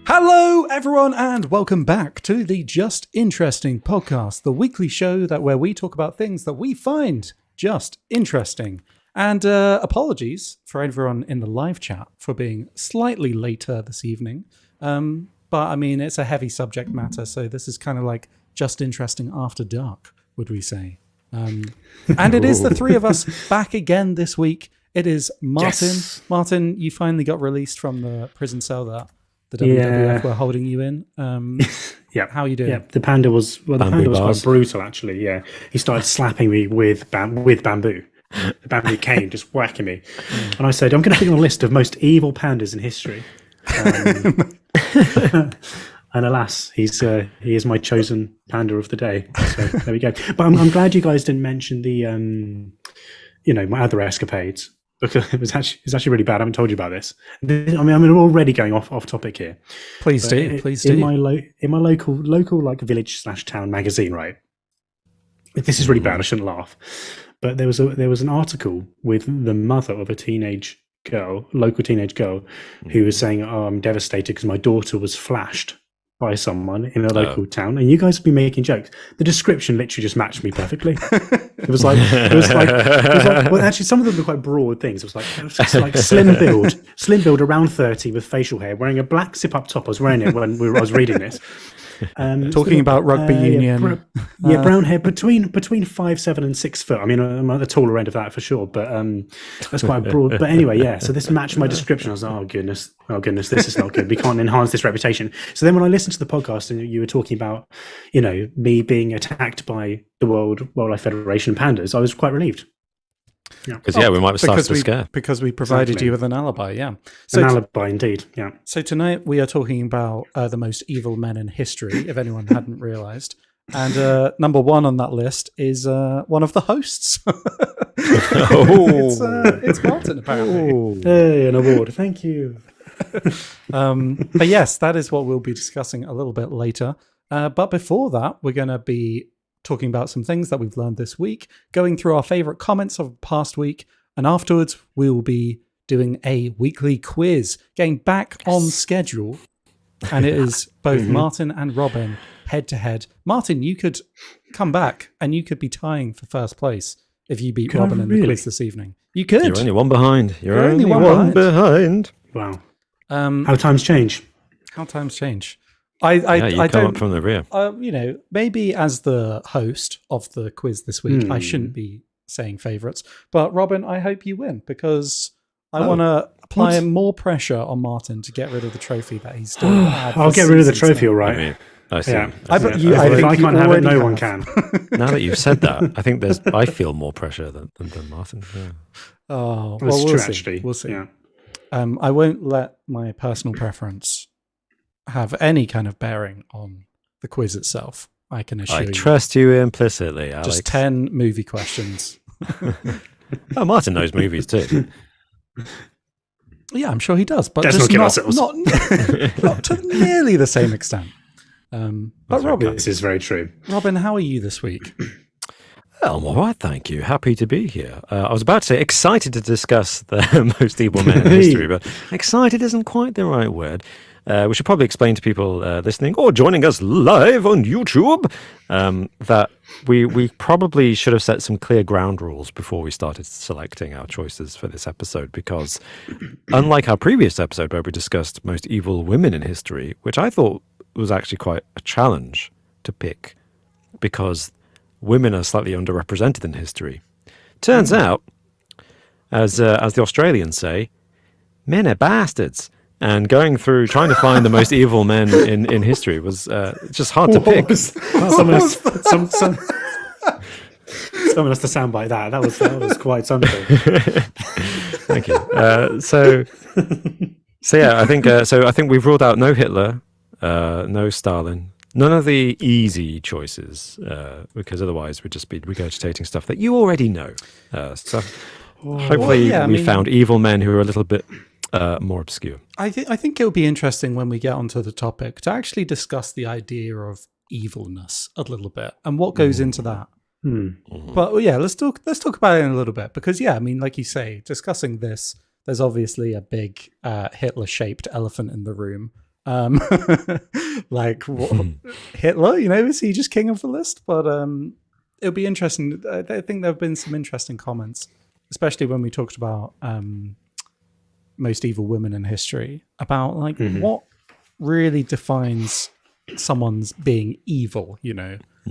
Hello, everyone, and welcome back to the Just Interesting podcast, the weekly show where we talk about things that we find just interesting. And apologies for everyone in the live chat for being slightly later this evening. But I mean, it's a heavy subject matter, so this is kind of like Just Interesting After Dark, would we say. And it is the three of us back again this week. It is Martin. Yes. Martin, you finally got released from the prison cell that the WWF were holding you in. Yeah. How are you doing? Yeah, the panda was quite brutal, actually. Yeah, he started slapping me with bamboo. The bamboo cane, just whacking me. And I said, I'm going to put you on a list of most evil pandas in history. And alas, he is my chosen panda of the day. So there we go. But I'm glad you guys didn't mention the, my other escapades. Because it's actually really bad. I haven't told you about this. I mean, I'm already going off topic here. Please do. In my local like village/town magazine, right? This is really bad. I shouldn't laugh. But there was an article with the mother of a local teenage girl, who was saying, "Oh, I'm devastated because my daughter was flashed by someone in a local town," and you guys have been making jokes. The description literally just matched me perfectly. It was like, well, actually, some of them were quite broad things. It was like slim build, around 30, with facial hair, wearing a black zip-up top. I was wearing it when I was reading this. Talking about rugby union. Brown hair, between 5'7" and 6 foot. I mean, I'm at the taller end of that for sure, but that's quite broad. But anyway, yeah. So this matched my description. I was like, oh goodness, this is not good. We can't enhance this reputation. So then when I listened to the podcast and you were talking about, me being attacked by the World Wildlife Federation pandas, I was quite relieved. Yeah, because we might have started to scare. Because we provided you with an alibi, yeah. So an alibi, indeed, yeah. So tonight we are talking about the most evil men in history, if anyone hadn't realised. And number one on that list is one of the hosts. It's Martin, apparently. Hey, an award. Thank you. But yes, that is what we'll be discussing a little bit later. But before that, we're going to be talking about some things that we've learned this week, going through our favourite comments of the past week, and afterwards we will be doing a weekly quiz, getting back on schedule. And it is both Martin and Robin head to head. Martin, you could come back and you could be tying for first place if you beat Robin in the quiz this evening. You could. You're only one behind. You're only one behind. Wow. How times change. You come up from the rear. Maybe as the host of the quiz this week, I shouldn't be saying favourites. But Robin, I hope you win, because I want to apply more pressure on Martin to get rid of the trophy that he's still had. I'll get rid of the trophy, all right. I see. Yeah. I think I can't have it, no one can. Now that you've said that, I think I feel more pressure than Martin. Yeah. Oh, well, we'll see. Actually. We'll see. Yeah. I won't let my personal preference have any kind of bearing on the quiz itself. I can assure you. I trust you implicitly, Alex. Just 10 movie questions. Oh, Martin knows movies too. Yeah, I'm sure he does, but let's just not not to nearly the same extent. But Robin, this is very true. Robin, how are you this week? Well, I'm all right, thank you. Happy to be here. I was about to say excited to discuss the most evil men in history, but excited isn't quite the right word. We should probably explain to people listening or joining us live on YouTube that we probably should have set some clear ground rules before we started selecting our choices for this episode, because unlike our previous episode where we discussed most evil women in history, which I thought was actually quite a challenge to pick because women are slightly underrepresented in history. Turns out, as the Australians say, men are bastards. And going through trying to find the most evil men in history was just hard to pick. Someone has to soundbite that. That was quite something. Thank you. So yeah, I think we've ruled out no Hitler, no Stalin, none of the easy choices, because otherwise we'd just be regurgitating stuff that you already know. So hopefully we found evil men who are a little bit more obscure. I think it'll be interesting when we get onto the topic to actually discuss the idea of evilness a little bit and what goes into that. But yeah, let's talk about it in a little bit, because I mean, like you say, discussing this, there's obviously a big Hitler-shaped elephant in the room, Like what, Hitler, is he just king of the list? But it'll be interesting. I think there have been some interesting comments, especially when we talked about most evil women in history, about like what really defines someone's being evil,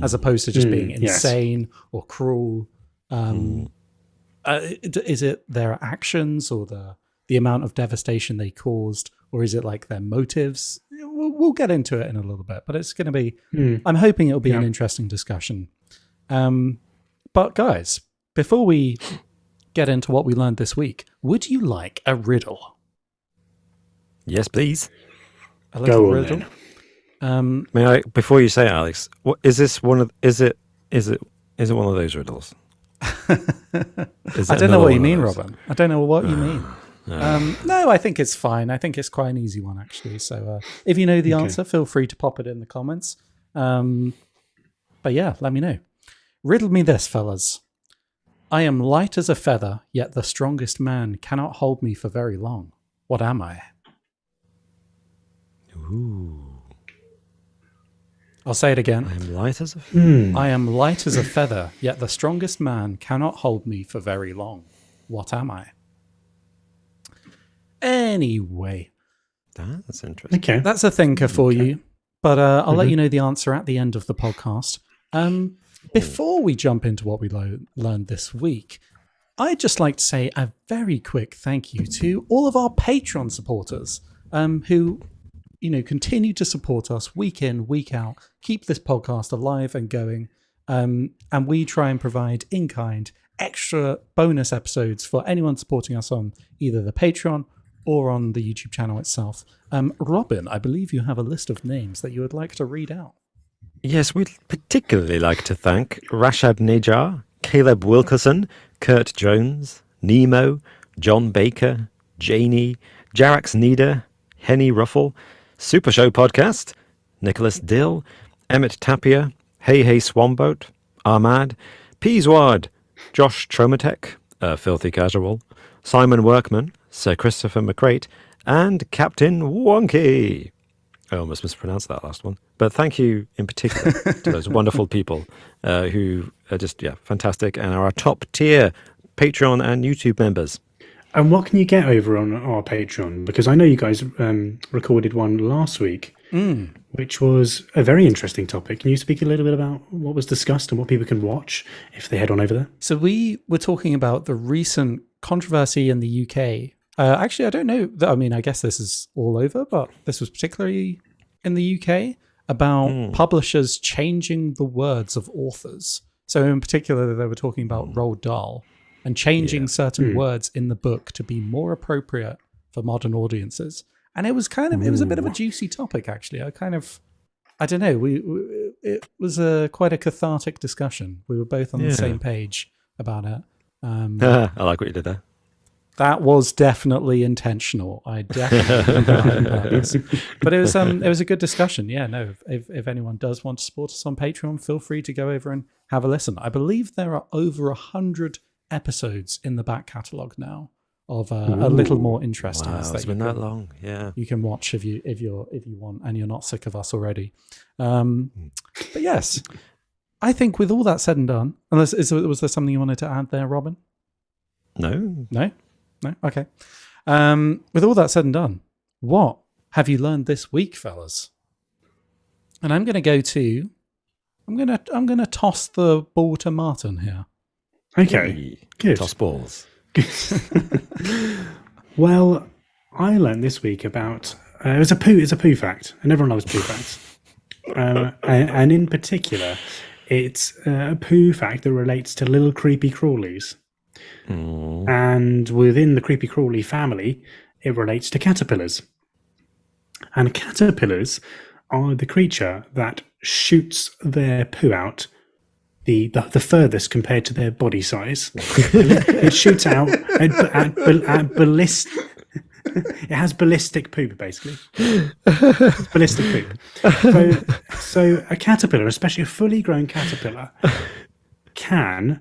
as opposed to just being insane or cruel. Is it their actions or the amount of devastation they caused, or is it like their motives? We'll get into it in a little bit, but it's going to be, I'm hoping it'll be an interesting discussion. But guys, before we get into what we learned this week, would you like a riddle? Yes, please. A little riddle. May I, before you say it, Alex, what is this one of? Is it one of those riddles? I don't know what you mean, Robin. I don't know what you mean. No, I think it's fine. I think it's quite an easy one, actually. So if you know the answer, feel free to pop it in the comments. But yeah, let me know. Riddle me this, fellas. I am light as a feather, yet the strongest man cannot hold me for very long. What am I? Ooh. I'll say it again. I am light as a feather. I am light as a feather, yet the strongest man cannot hold me for very long. What am I? Anyway. That's interesting. Okay. That's a thinker for you. But I'll let you know the answer at the end of the podcast. Before we jump into what we learned this week, I'd just like to say a very quick thank you to all of our Patreon supporters who continue to support us week in, week out, keep this podcast alive and going. And we try and provide in-kind extra bonus episodes for anyone supporting us on either the Patreon or on the YouTube channel itself. Robin, I believe you have a list of names that you would like to read out. Yes, we'd particularly like to thank Rashad Najar, Caleb Wilkerson, Kurt Jones, Nemo, John Baker, Janie, Jarax Nieder, Henny Ruffle, Super Show Podcast, Nicholas Dill, Emmett Tapia, Hey Hey Swamboat, Ahmad, Peaswad, Josh Tromatek, Filthy Casual, Simon Workman, Sir Christopher McCrate, and Captain Wonky. I almost mispronounced that last one. But thank you in particular to those wonderful people who are just, fantastic and are our top tier Patreon and YouTube members. And what can you get over on our Patreon? Because I know you guys recorded one last week, which was a very interesting topic. Can you speak a little bit about what was discussed and what people can watch if they head on over there? So we were talking about the recent controversy in the UK. Actually, I don't know. I guess this is all over, but this was particularly in the UK about publishers changing the words of authors. So in particular, they were talking about Roald Dahl and changing certain words in the book to be more appropriate for modern audiences. And it was it was a bit of a juicy topic, actually. I don't know. It was quite a cathartic discussion. We were both on the same page about it. I like what you did there. That was definitely intentional. I definitely did that on purpose. But it was a good discussion. Yeah, no. If anyone does want to support us on Patreon, feel free to go over and have a listen. I believe there are over 100 episodes in the back catalogue now of a little more interesting. Wow, it's been that long. Yeah, you can watch if you want, and you're not sick of us already. But yes, I think with all that said and done, was there something you wanted to add there, Robin? No. Okay. With all that said and done, what have you learned this week, fellas? And I'm going to toss the ball to Martin here. Okay, good. Toss balls. Well, I learned this week about it's a poo fact, and everyone loves poo facts. And in particular, it's a poo fact that relates to little creepy crawlies. And within the creepy crawly family, it relates to caterpillars. And caterpillars are the creature that shoots their poo out the furthest compared to their body size. It shoots out at ballistic. It has ballistic poop, basically. It's ballistic poop. So a caterpillar, especially a fully grown caterpillar, can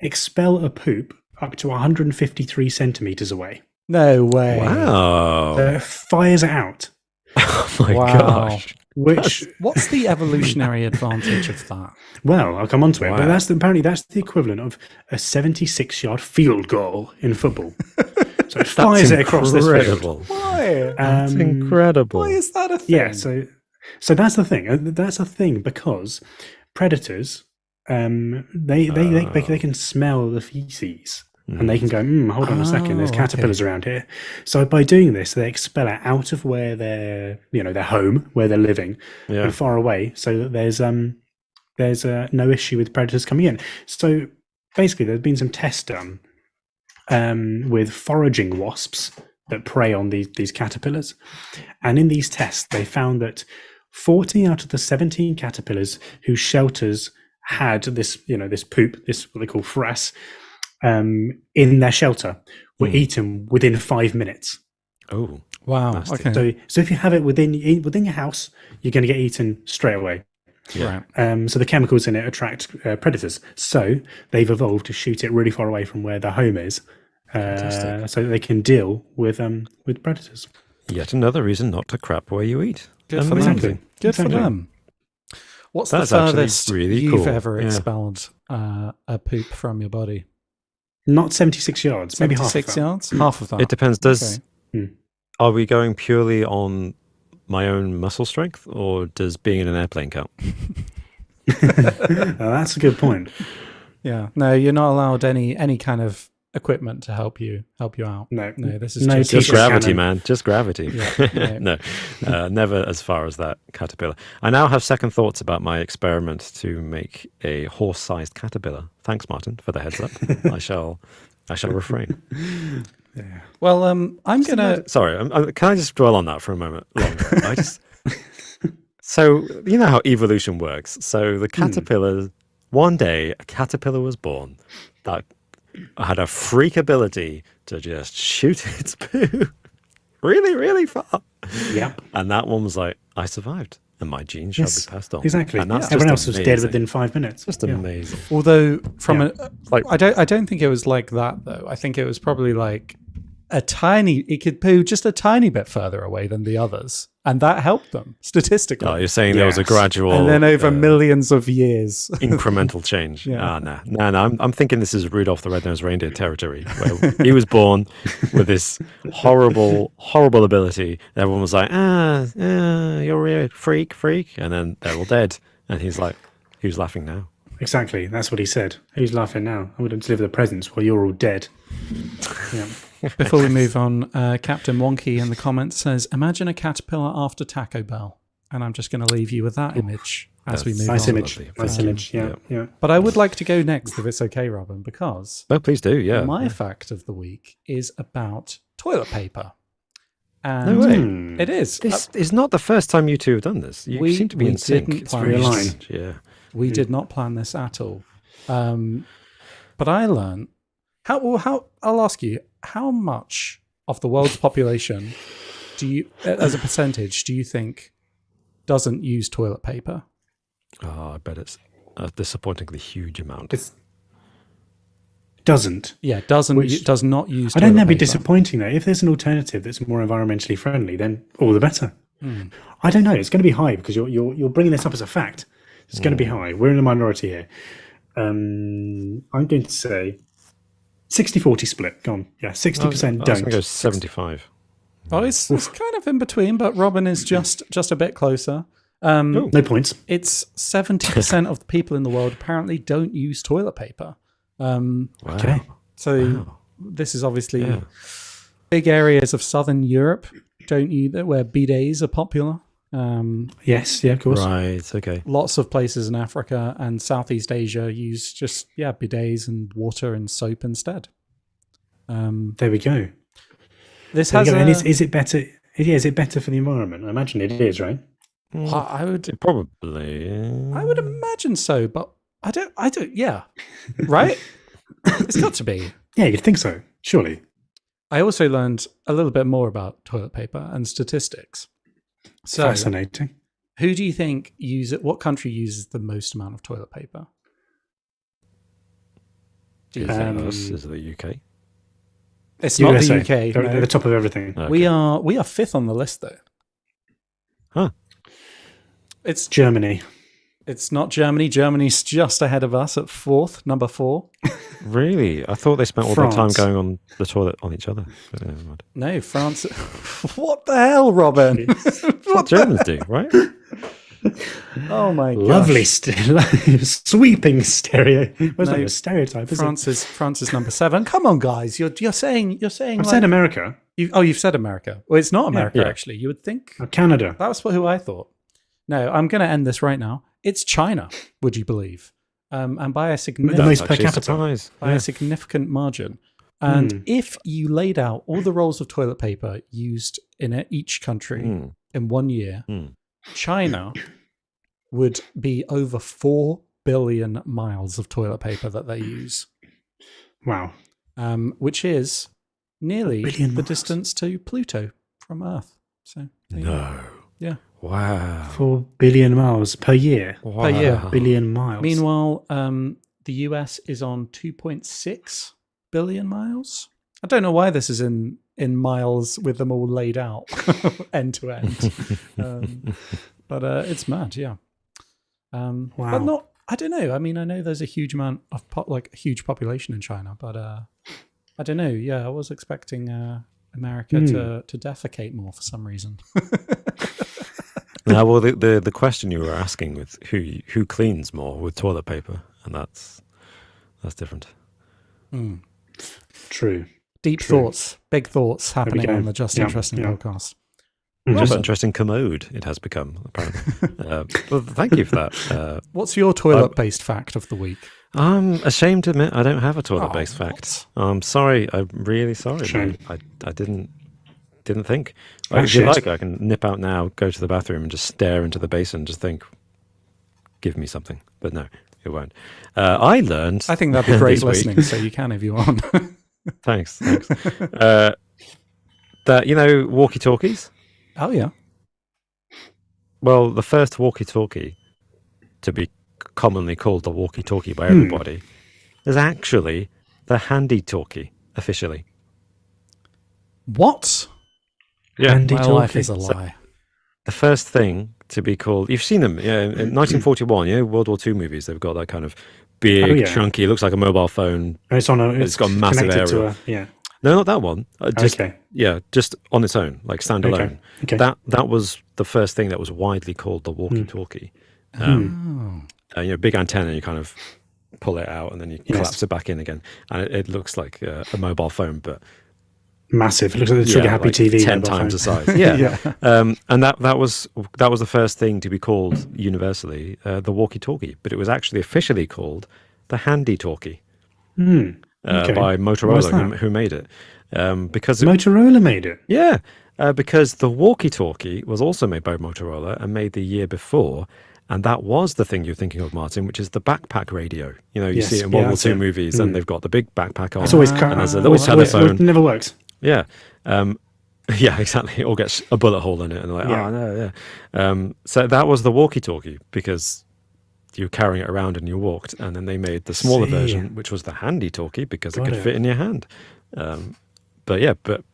expel a poop up to 153 centimeters away. No way. Wow. Fires it out. Oh my Wow. gosh. Which, What's the evolutionary advantage of that? well, I'll come on to it, Wow. but apparently that's the equivalent of a 76-yard field goal in football. So it fires it across this field. incredible. Why? That's incredible. Why is that a thing? Yeah, so that's the thing. That's a thing because predators, they can smell the feces and they can go, hold on a second, there's Oh, caterpillars around here. So by doing this, they expel it out of where they're, their home, where they're living, Yeah. and far away, so that there's no issue with predators coming in. So basically, there's been some tests done with foraging wasps that prey on these caterpillars, and in these tests, they found that 40 out of the 17 caterpillars whose shelters had this poop, this what they call frass, in their shelter, were eaten within 5 minutes. Oh, Wow. Nasty. Okay. So if you have it within your house, you're going to get eaten straight away. yeah. Right. So the chemicals in it attract predators. So they've evolved to shoot it really far away from where their home is, so that they can deal with predators. Yet another reason not to crap where you eat. Good for Amazing. them. Good for Exactly. them. What's That's the actually furthest really you've cool. ever Yeah. expelled a poop from your body? Not 76 yards, maybe half of 76 that. yards? Half of that. It depends. Okay. Are we going purely on my own muscle strength, or does being in an airplane count? That's a good point. Yeah. No, you're not allowed any kind of equipment to help you out. No, This is No just Just T-shirt gravity, cannon. man. Just gravity. Yeah, No, never as far as that caterpillar. I now have second thoughts about my experiment to make a horse-sized caterpillar. Thanks, Martin, for the heads up. I shall refrain. Well, I'm gonna. Sorry, can I just dwell on that for a moment longer? So you know how evolution works. So the caterpillar, one day, a caterpillar was born that had a freak ability to just shoot its poo really, really far. Yep. And that one was like, I survived, and my genes shall be passed on. Exactly. And that's Everyone just else was dead amazing. within 5 minutes. Just Yeah. amazing. Although Yeah. Like- I don't think it was like that though. I think it was probably like it could poo just a tiny bit further away than the others, and that helped them statistically. Oh, you're saying there was a Yes. gradual, and then over millions of years. incremental change. Yeah. No. I'm thinking this is Rudolph the Red-Nosed Reindeer territory, where he was born with this horrible ability. Everyone was like, you're a freak, and then they're all dead. And he's like, who's laughing now? Exactly. That's what he said. Who's laughing now? I wouldn't deliver the presents while you're all dead. Yeah. Before we move on, Captain Wonky in the comments says, "Imagine a caterpillar after Taco Bell," and I'm just going to leave you with that image as we That's move Nice on. image. lovely. Nice Thank you. image. Yeah. Yeah. Yeah. But I would like to go next, if it's okay, Robin, because Oh, please do. Yeah. my fact of the week is about toilet paper. No And way. it is. This is not the first time you two have done this. You We- seem to be we in sync. didn't It's plan very this. strange. Yeah. We did not plan this at all. But I learned how I'll ask you, how much of the world's population do you, as a percentage, do you think doesn't use toilet paper? Oh, I bet it's a disappointingly huge amount. It's doesn't. Yeah, does not use I toilet don't think that'd be paper. disappointing though. If there's an alternative that's more environmentally friendly, then all the better. I don't know. It's going to be high because you're bringing this up as a fact. It's going to be high. We're in the minority here. I'm going to say 60-40 split. Go on. Yeah, 60% I was going to don't. go 75. Well, it's kind of in between, but Robin is just a bit closer. No points. It's 70% of the people in the world apparently don't use toilet paper. Wow. Okay. So this is obviously Yeah. big areas of Southern Europe don't use where bidets are popular. Yes. Yeah. Of course. Right. Okay. Lots of places in Africa and Southeast Asia use just bidets and water and soap instead. There we go. This There has you go. a, And is it better? Yeah, is it better for the environment? I imagine it is, right? I would Probably. imagine so, but I don't. Yeah, right. It's got to be. Yeah, you'd think so. Surely. I also learned a little bit more about toilet paper and statistics. So, Fascinating. who do you think what country uses the most amount of toilet paper? Do you think? Us is the UK. It's not USA. the UK. They're no. at the top of everything. Okay. We are fifth on the list though. Huh. It's Germany. It's not Germany. Germany's just ahead of us at number 4. Really? I thought they spent all their time France. going on the toilet on each other. But, No, France. What the hell, Robin? what Germans do, right? Oh my god! Lovely, sweeping stereo. What's No, that? A stereotype, isn't it? France is number 7. Come on, guys. You're saying. I've like, said America. you've said America. Well, it's not America Yeah. actually. You would think Canada. that was who I thought. No, I'm going to end this right now. It's China. Would you believe? And by a The significant most per Actually, a capita. surprise. by Yeah. a significant margin. And if you laid out all the rolls of toilet paper used in each country in 1 year, China would be over 4 billion miles of toilet paper that they use, Wow. which is nearly 4 billion the miles. distance to Pluto from Earth. So there you go. No. Yeah. Wow. 4 billion miles per year. Wow. year. Billion miles. Meanwhile, the US is on 2.6 billion miles. I don't know why this is in miles with them all laid out end to end. But it's mad, yeah. Wow. But not, I don't know. I mean, I know there's a huge amount of a huge population in China, but I don't know. Yeah, I was expecting America to defecate more for some reason. Now, well, the question you were asking with who cleans more with toilet paper, and that's different. True. Deep thoughts, big thoughts happening go. on the Just Yeah, Interesting yeah. podcast. Just Robert. interesting commode it has become, apparently. Well, thank you for that. What's your toilet-based fact of the week? I'm ashamed to admit I don't have a toilet-based Oh, fact. I'm sorry. I'm really sorry. Shame. I didn't think. Oh, If you shit. like, I can nip out now, go to the bathroom, and just stare into the basin and just think, give me something. But no, it won't. I learned. I think that'd be great this week- listening, so you can if you want. Thanks. That, walkie-talkies? Oh, yeah. Well, the first walkie-talkie to be commonly called the walkie-talkie by everybody is actually the handy-talkie, officially. What? Yeah. Handy My talkie. life is a lie. The first thing to be called, you've seen them, yeah, in 1941, World War II movies, they've got that kind of big, Oh, yeah. chunky, looks like a mobile phone. It's on a. It's got a massive connected to aerial. yeah. No, not that one. Just, Okay. Yeah, just on its own, like standalone. Okay. That was the first thing that was widely called the walkie-talkie. Big antenna, you kind of pull it out and then you collapse it back in again. And it looks like a mobile phone, but Massive. It looks like the Trigger Happy like TV. 10 mobile times the phone. size. Yeah. Yeah. And that was the first thing to be called universally the walkie-talkie, but it was actually officially called the handy-talkie Okay. by Why was Motorola, that? who made it. Because Motorola made it. yeah, because the walkie-talkie was also made by Motorola and made the year before. And that was the thing you're thinking of, Martin, which is the backpack radio. You Yes, see it in yeah, World War that's II it. movies, and they've got the big backpack on. It's always and there's a little always- telephone. It never works. Yeah. Yeah, exactly. It all gets a bullet hole in it. And they're like, Yeah. oh, no, yeah. So that was the walkie-talkie because you were carrying it around and you walked. And then they made the smaller See. version, which was the handy-talkie because it Got could it. fit in your hand. But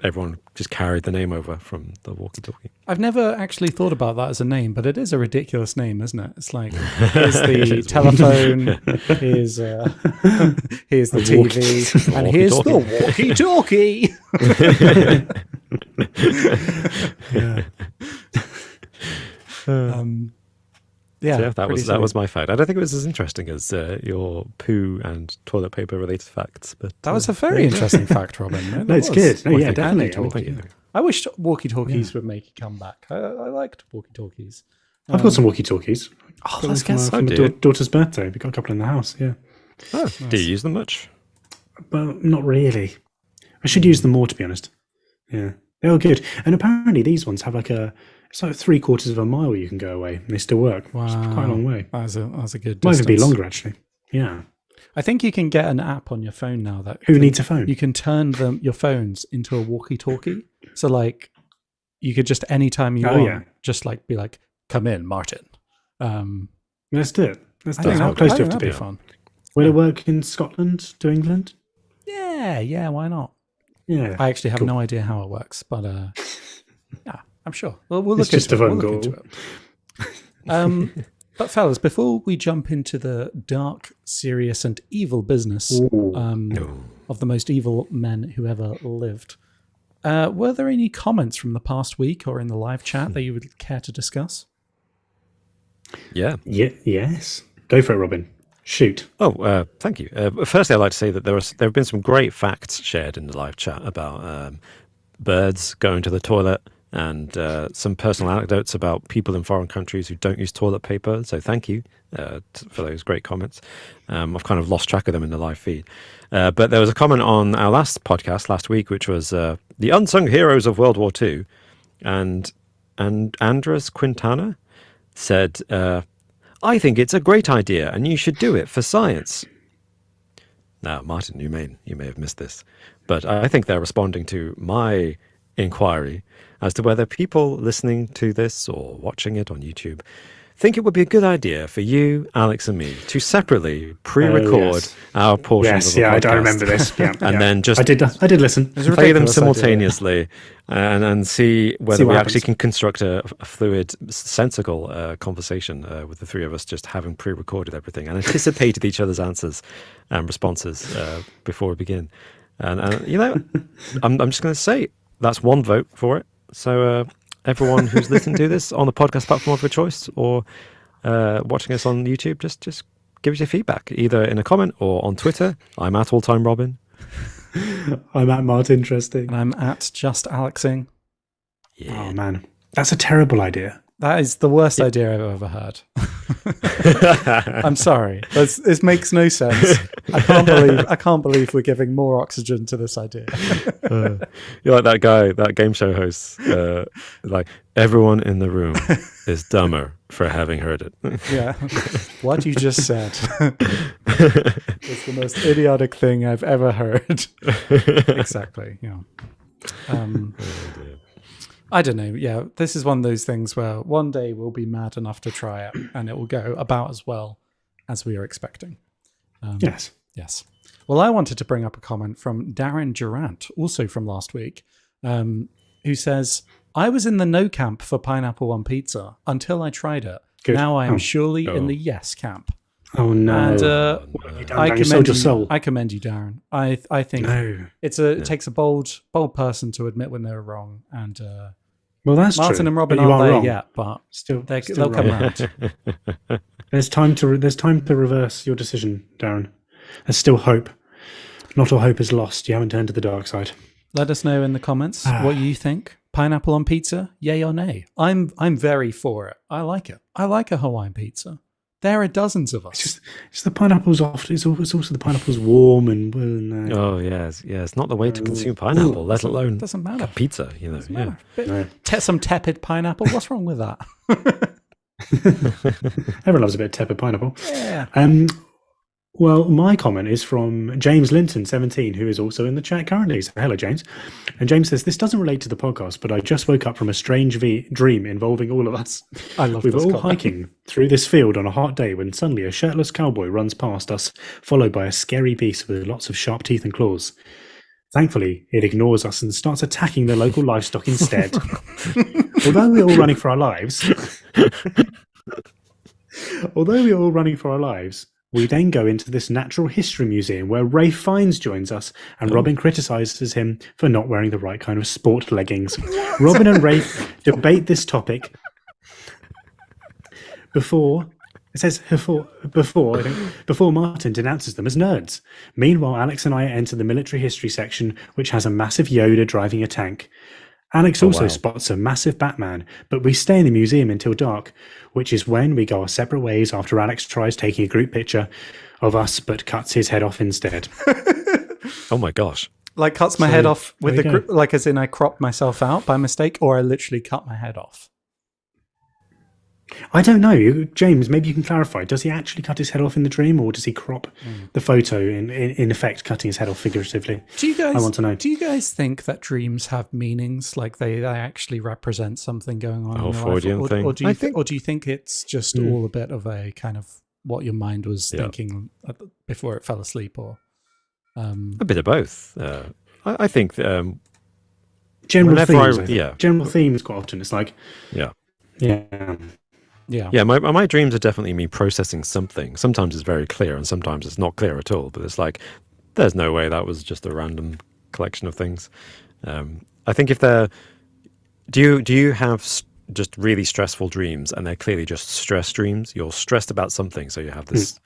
everyone just carried the name over from the walkie-talkie. I've never actually thought about that as a name, but it is a ridiculous name, isn't it? It's like, here's the telephone, here's here's the TV, and here's the walkie-talkie. Yeah, So yeah, that pretty was silly. my fact. I don't think it was as interesting as your poo and toilet paper related facts, but That was a very interesting fact, Robin. No, it's good. No, yeah, definitely. Walkie-talkie. I wish walkie-talkies would make a comeback. I liked walkie-talkies. I've got some walkie-talkies. Oh, Got let's them get for some. my daughter's birthday. We've got a couple in the house, yeah. Oh, do you use them much? But not really. I should use them more, to be honest. Yeah. They're all good. And apparently these ones have it's like 3/4 of a mile you can go away and they still work. It's quite a long way. That was a good Might distance. even be longer, actually. Yeah. I think you can get an app on your phone now that Who needs a phone? you can turn your phones into a walkie-talkie. So like, you could just anytime you want, just like be like, "Come in, Martin." Let's do it. Let's I do it. think How that- close I do you think have to that'd be? fun. Will it work in Scotland to England? Yeah, why not? Yeah. I actually have no idea how it works, but yeah, I'm sure. Well, we'll It's look just into a it. phone We'll look call. into it. But fellas, before we jump into the dark, serious, and evil business of the most evil men who ever lived, were there any comments from the past week or in the live chat that you would care to discuss? Yeah. Yes. Go for it, Robin. Shoot. Oh, thank you. Firstly, I'd like to say that there have been some great facts shared in the live chat about birds going to the toilet and some personal anecdotes about people in foreign countries who don't use toilet paper. So thank you for those great comments. I've kind of lost track of them in the live feed. But there was a comment on our last podcast last week, which was the unsung heroes of World War II. And Andres Quintana said, I think it's a great idea and you should do it for science. Now, Martin, you may have missed this, but I think they're responding to my inquiry as to whether people listening to this or watching it on YouTube think it would be a good idea for you, Alex, and me to separately pre-record our portions of the podcast. I remember this. Yeah, and then just I did listen. play them simultaneously and see whether we actually can construct a fluid, sensical conversation with the three of us just having pre-recorded everything and anticipated each other's answers and responses before we begin. And I'm just going to say that's one vote for it. So everyone who's listening to this on the podcast platform of your choice or watching us on YouTube, just give us your feedback, either in a comment or on Twitter. I'm at AllTimeRobin. I'm at Martin Interesting. And I'm at Just Alexing. Yeah. Oh, man. That's a terrible idea. That is the worst idea I've ever heard. I'm sorry. This makes no sense. I can't believe we're giving more oxygen to this idea. You're like that guy, that game show host. Like, everyone in the room is dumber for having heard it. Yeah. What you just said is the most idiotic thing I've ever heard. Exactly. Yeah. I don't know. Yeah, this is one of those things where one day we'll be mad enough to try it and it will go about as well as we are expecting. Yes. Yes. Well, I wanted to bring up a comment from Darren Durant, also from last week, who says, I was in the no camp for pineapple on pizza until I tried it. Good. Now I am surely in the yes camp. Oh, no. And I commend you. Soul. I commend you, Darren. I think it takes a bold person to admit when they're wrong. And well, that's Martin true. and Robin but you aren't are there wrong. yet, but Still they'll come around. There's time to reverse your decision, Darren. There's still hope. Not all hope is lost. You haven't turned to the dark side. Let us know in the comments what you think. Pineapple on pizza, yay or nay? I'm very for it. I like it. I like a Hawaiian pizza. There are dozens of us. It's the pineapple's off. It's also the pineapple's warm and. Oh yes. It's not the way to consume pineapple, let alone doesn't matter. Pizza. Doesn't Yeah. matter. Some tepid pineapple. What's wrong with that? Everyone loves a bit of tepid pineapple. Yeah. Well, my comment is from James Linton, 17, who is also in the chat currently. So, hello, James. And James says, this doesn't relate to the podcast, but I just woke up from a strange dream involving all of us. I love We were this all comment. hiking through this field on a hot day when suddenly a shirtless cowboy runs past us, followed by a scary beast with lots of sharp teeth and claws. Thankfully, it ignores us and starts attacking the local livestock instead. Although we're all running for our lives, we then go into this natural history museum where Ray Fiennes joins us and Robin criticises him for not wearing the right kind of sport leggings. Robin and Ray debate this topic before Martin denounces them as nerds. Meanwhile, Alex and I enter the military history section, which has a massive Yoda driving a tank. Alex also spots a massive Batman, but we stay in the museum until dark, which is when we go our separate ways after Alex tries taking a group picture of us but cuts his head off instead. Oh my gosh. Like cuts my head off with the like as in I cropped myself out by mistake, or I literally cut my head off. I don't know, James. Maybe you can clarify. Does he actually cut his head off in the dream, or does he crop the photo in effect, cutting his head off figuratively? I want to know. Do you guys think that dreams have meanings, like they actually represent something going on in your Freudian life, thing. or do you think it's just all a bit of a kind of what your mind was thinking before it fell asleep, or a bit of both? I think general Whenever themes. I- I think. yeah. General themes quite often. It's like, Yeah. yeah, Yeah, my dreams are definitely me processing something. Sometimes it's very clear, and sometimes it's not clear at all. But it's like, there's no way that was just a random collection of things. I think if they're, do you have just really stressful dreams, and they're clearly just stress dreams? You're stressed about something, so you have this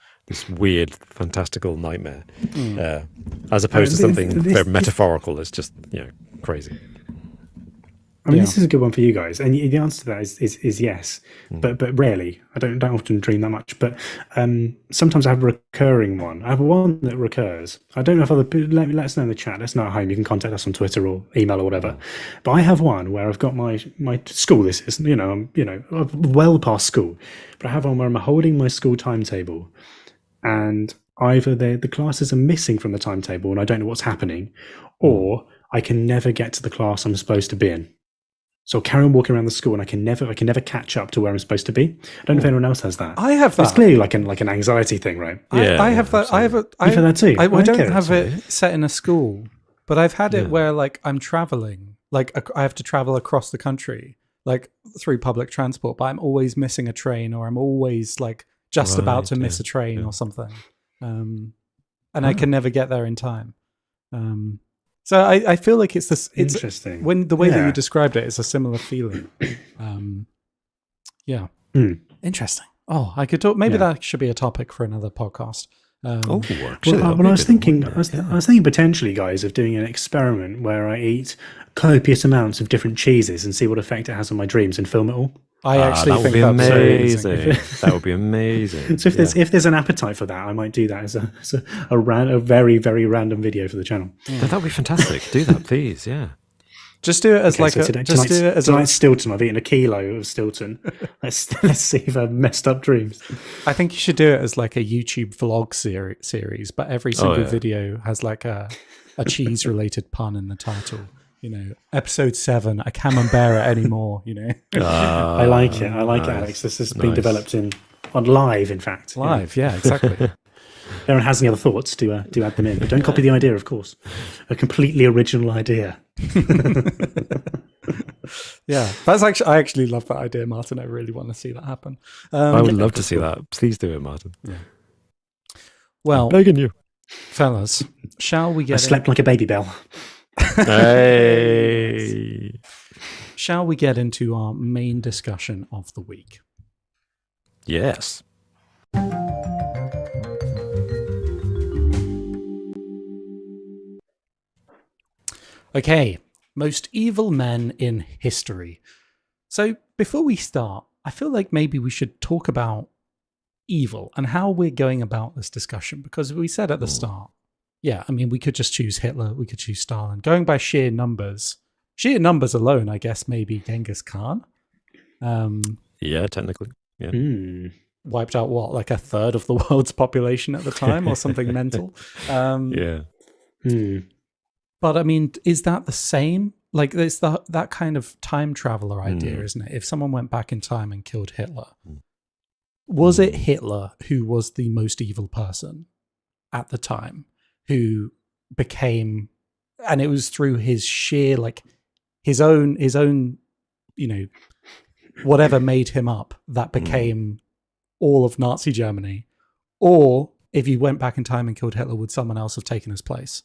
weird, fantastical nightmare, as opposed to something very metaphorical. It's just crazy. I mean, this is a good one for you guys, and the answer to that is yes, but rarely. I don't often dream that much, but sometimes I have a recurring one. I have one that recurs. I don't know if other people let us know in the chat. Let us know at home. You can contact us on Twitter or email or whatever. But I have one where I've got my school. This is I'm well past school, but I have one where I'm holding my school timetable, and either the classes are missing from the timetable and I don't know what's happening, or I can never get to the class I'm supposed to be in. So I'll carry on walking around the school, and I can never catch up to where I'm supposed to be. I don't know if anyone else has that. I have that. It's clearly like an anxiety thing, right? I have that. You've had that too. I don't Okay, have it set in a school, but I've had it where like I'm traveling, like I have to travel across the country, like through public transport, but I'm always missing a train, or I'm always like just about to miss a train or something, and I can never get there in time. So I feel like it's this. It's interesting. When the way that you described it, it's a similar feeling. Interesting. Oh, I could talk. Maybe that should be a topic for another podcast. Actually, I was thinking potentially, guys, of doing an experiment where I eat copious amounts of different cheeses and see what effect it has on my dreams, and film it all. I actually that would think be that's amazing. That would be amazing. So if there's an appetite for that, I might do that as a very, very random video for the channel. That would be fantastic. Do that, please. Yeah. Just do it as tonight's Stilton. I've eaten a kilo of Stilton. Let's see if I've messed up dreams. I think you should do it as like a YouTube vlog series, but every single video has like a cheese related pun in the title. Episode 7, I can't remember it anymore. I like it. Alex. This has been developed on live, in fact. Live, yeah, exactly. If anyone has any other thoughts, do add them in. But don't copy the idea, of course. A completely original idea. Yeah, I actually love that idea, Martin. I really want to see that happen. I would love to see that. Please do it, Martin. Yeah. Well, begging you, fellas, shall we get? I slept like a baby bell. Hey. Shall we get into our main discussion of the week? Yes. Okay, most evil men in history. So before we start, I feel like maybe we should talk about evil and how we're going about this discussion, because we said at the start, I mean, we could just choose Hitler, we could choose Stalin. Going by sheer numbers alone, I guess maybe Genghis Khan. Yeah, technically. Yeah. Wiped out like a third of the world's population at the time, or something mental. But I mean, is that the same? Like, it's that kind of time traveler idea, isn't it? If someone went back in time and killed Hitler, was it Hitler who was the most evil person at the time, who became, and it was through his sheer, like, his own, whatever made him up, that became all of Nazi Germany? Or if you went back in time and killed Hitler, would someone else have taken his place?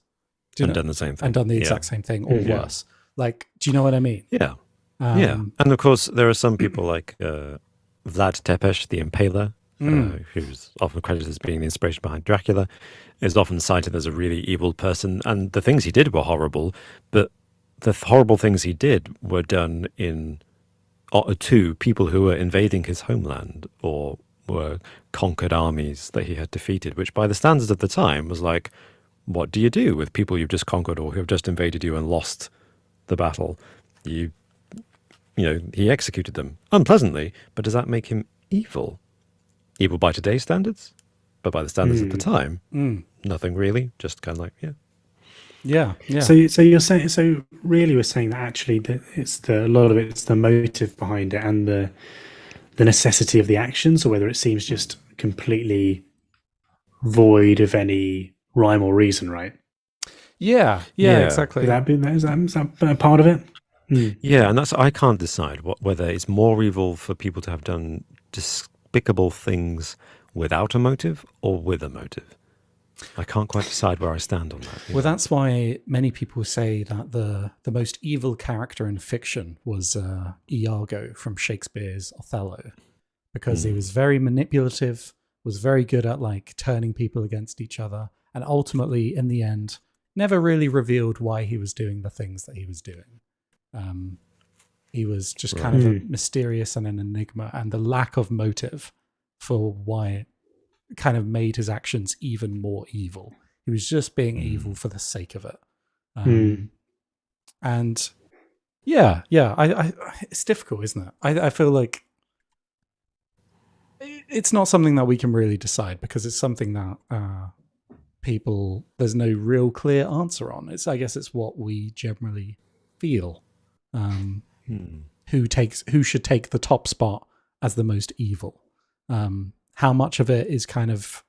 Done the same thing. And done the exact same thing, or worse. Like, do you know what I mean? Yeah. And of course, there are some people like Vlad Tepes, the Impaler, who's often credited as being the inspiration behind Dracula, is often cited as a really evil person. And the things he did were horrible, but the horrible things he did were done to people who were invading his homeland or were conquered armies that he had defeated, which by the standards of the time was like, what do you do with people you've just conquered or who have just invaded you and lost the battle? He executed them unpleasantly, but does that make him evil? Evil by today's standards, but by the standards of the time, nothing really. Just kind of like, yeah. So you're saying, so really, we're saying that actually that a lot of it's the motive behind it and the necessity of the actions, or whether it seems just completely void of any rhyme or reason, right? Yeah, exactly. Is that part of it? Yeah, and I can't decide whether it's more evil for people to have done despicable things without a motive or with a motive. I can't quite decide where I stand on that. Well, that's why many people say that the most evil character in fiction was Iago from Shakespeare's Othello, because he was very manipulative, was very good at like turning people against each other, and ultimately, in the end, never really revealed why he was doing the things that he was doing. He was just kind of a mysterious and an enigma, and the lack of motive for why kind of made his actions even more evil. He was just being evil for the sake of it. And yeah, I it's difficult, isn't it? I feel like it's not something that we can really decide, because it's something that there's no real clear answer on. I guess it's what we generally feel. Who should take the top spot as the most evil? How much of it is kind of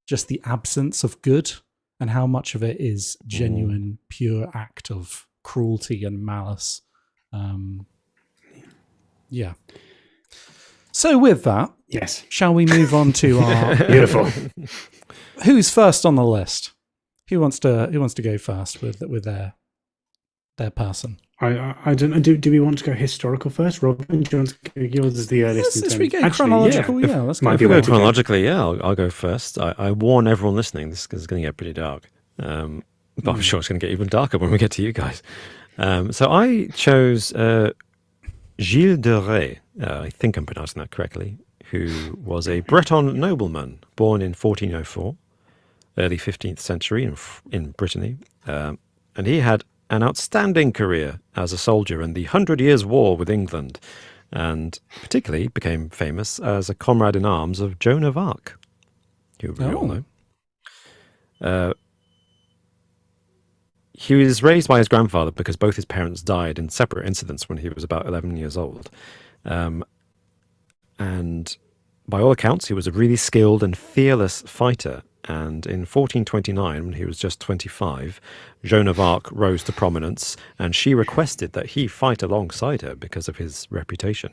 just the absence of good, and how much of it is genuine, pure act of cruelty and malice? Yeah. So with that, yes, shall we move on to our beautiful? Who's first on the list? Who wants to go first with their person? I don't know. Do we want to go historical first, Robin? Do you want to go, yours is the earliest. Let's we go chronological. Yeah, let's go. If we go chronologically, I'll go first. I warn everyone listening, this is going to get pretty dark. But I'm sure it's going to get even darker when we get to you guys. So I chose Gilles de Rais, I think I'm pronouncing that correctly, who was a Breton nobleman born in 1404, early 15th century in Brittany. And he had an outstanding career as a soldier in the 100 Years' War with England, and particularly became famous as a comrade in arms of Joan of Arc, who we all know. He was raised by his grandfather because both his parents died in separate incidents when he was about 11 years old. And by all accounts, he was a really skilled and fearless fighter. And in 1429, when he was just 25, Joan of Arc rose to prominence, and she requested that he fight alongside her because of his reputation.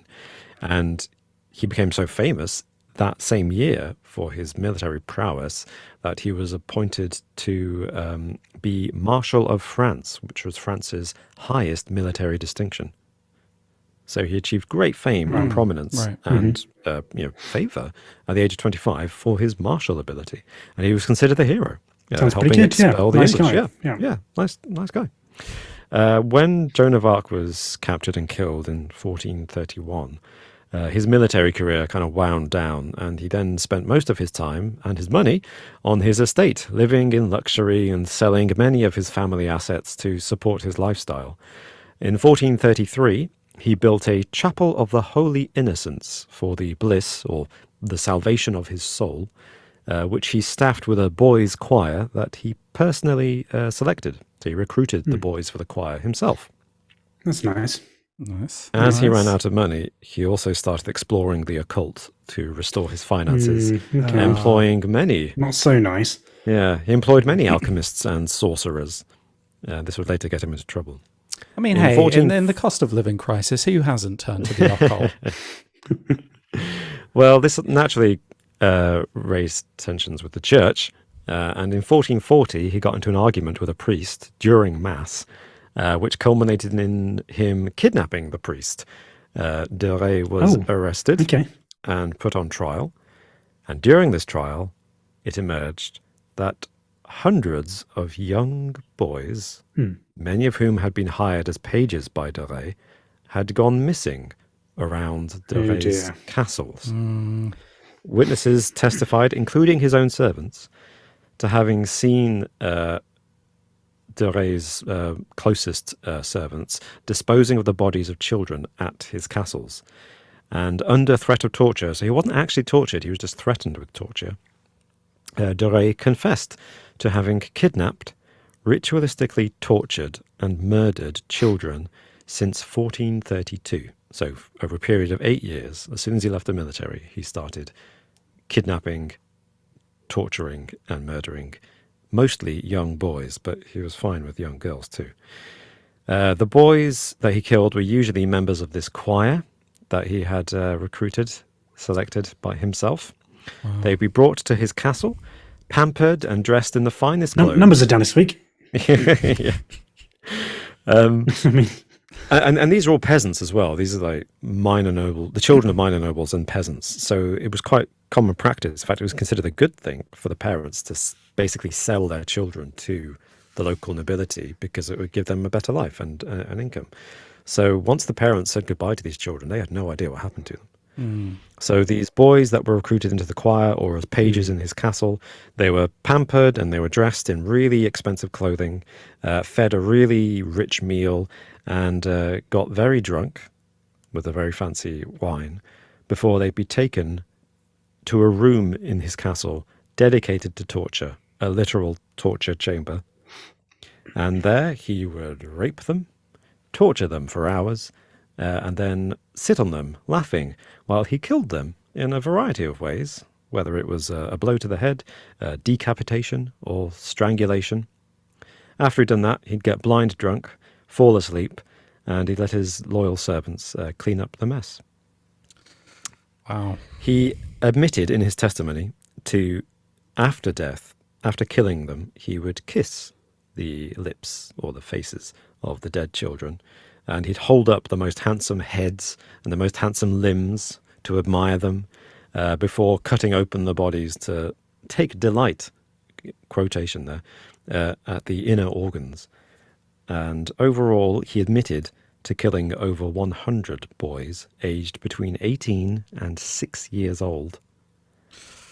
And he became so famous that same year for his military prowess that he was appointed to be Marshal of France, which was France's highest military distinction. So he achieved great fame and prominence and favour at the age of 25 for his martial ability, and he was considered the hero. Sounds helping pretty good. expel the Nice English. guy. Yeah, nice guy. When Joan of Arc was captured and killed in 1431, his military career kind of wound down, and he then spent most of his time and his money on his estate, living in luxury and selling many of his family assets to support his lifestyle. In 1433, he built a chapel of the Holy Innocents for the bliss or the salvation of his soul, which he staffed with a boys' choir that he personally selected. So he recruited the boys for the choir himself. That's nice. Nice. As he ran out of money, he also started exploring the occult to restore his finances, employing many... Not so nice. Yeah, he employed many alchemists and sorcerers. This would later get him into trouble. I mean, in the cost of living crisis, who hasn't turned to the occult? Well, this naturally raised tensions with the church, and in 1440 he got into an argument with a priest during Mass, which culminated in him kidnapping the priest. De Rais was arrested and put on trial, and during this trial it emerged that hundreds of young boys, many of whom had been hired as pages by de Rais, had gone missing around de Rais' castles. Witnesses testified, including his own servants, to having seen de Rais' closest servants disposing of the bodies of children at his castles. And under threat of torture, so he wasn't actually tortured, he was just threatened with torture, de Rais confessed to having kidnapped, ritualistically tortured and murdered children since 1432. So over a period of 8 years, as soon as he left the military, he started kidnapping, torturing and murdering mostly young boys, but he was fine with young girls too. The boys that he killed were usually members of this choir that he had selected by himself. Wow. They'd be brought to his castle, pampered and dressed in the finest clothes. Numbers are down this week. Yeah. I mean, And these are all peasants as well. These are like the children of minor nobles and peasants. So it was quite common practice. In fact, it was considered a good thing for the parents to basically sell their children to the local nobility because it would give them a better life and an income. So once the parents said goodbye to these children, they had no idea what happened to them. So these boys that were recruited into the choir or as pages in his castle, they were pampered and they were dressed in really expensive clothing, fed a really rich meal, and got very drunk with a very fancy wine before they'd be taken to a room in his castle dedicated to torture, a literal torture chamber. And there he would rape them, torture them for hours, and then sit on them, laughing, while he killed them in a variety of ways, whether it was a blow to the head, decapitation, or strangulation. After he'd done that, he'd get blind drunk, fall asleep, and he'd let his loyal servants clean up the mess. Wow. He admitted in his testimony to, after death, after killing them, he would kiss the lips or the faces of the dead children, and he'd hold up the most handsome heads and the most handsome limbs to admire them before cutting open the bodies to take delight, quotation there, at the inner organs. And overall, he admitted to killing over 100 boys aged between 18 and 6 years old.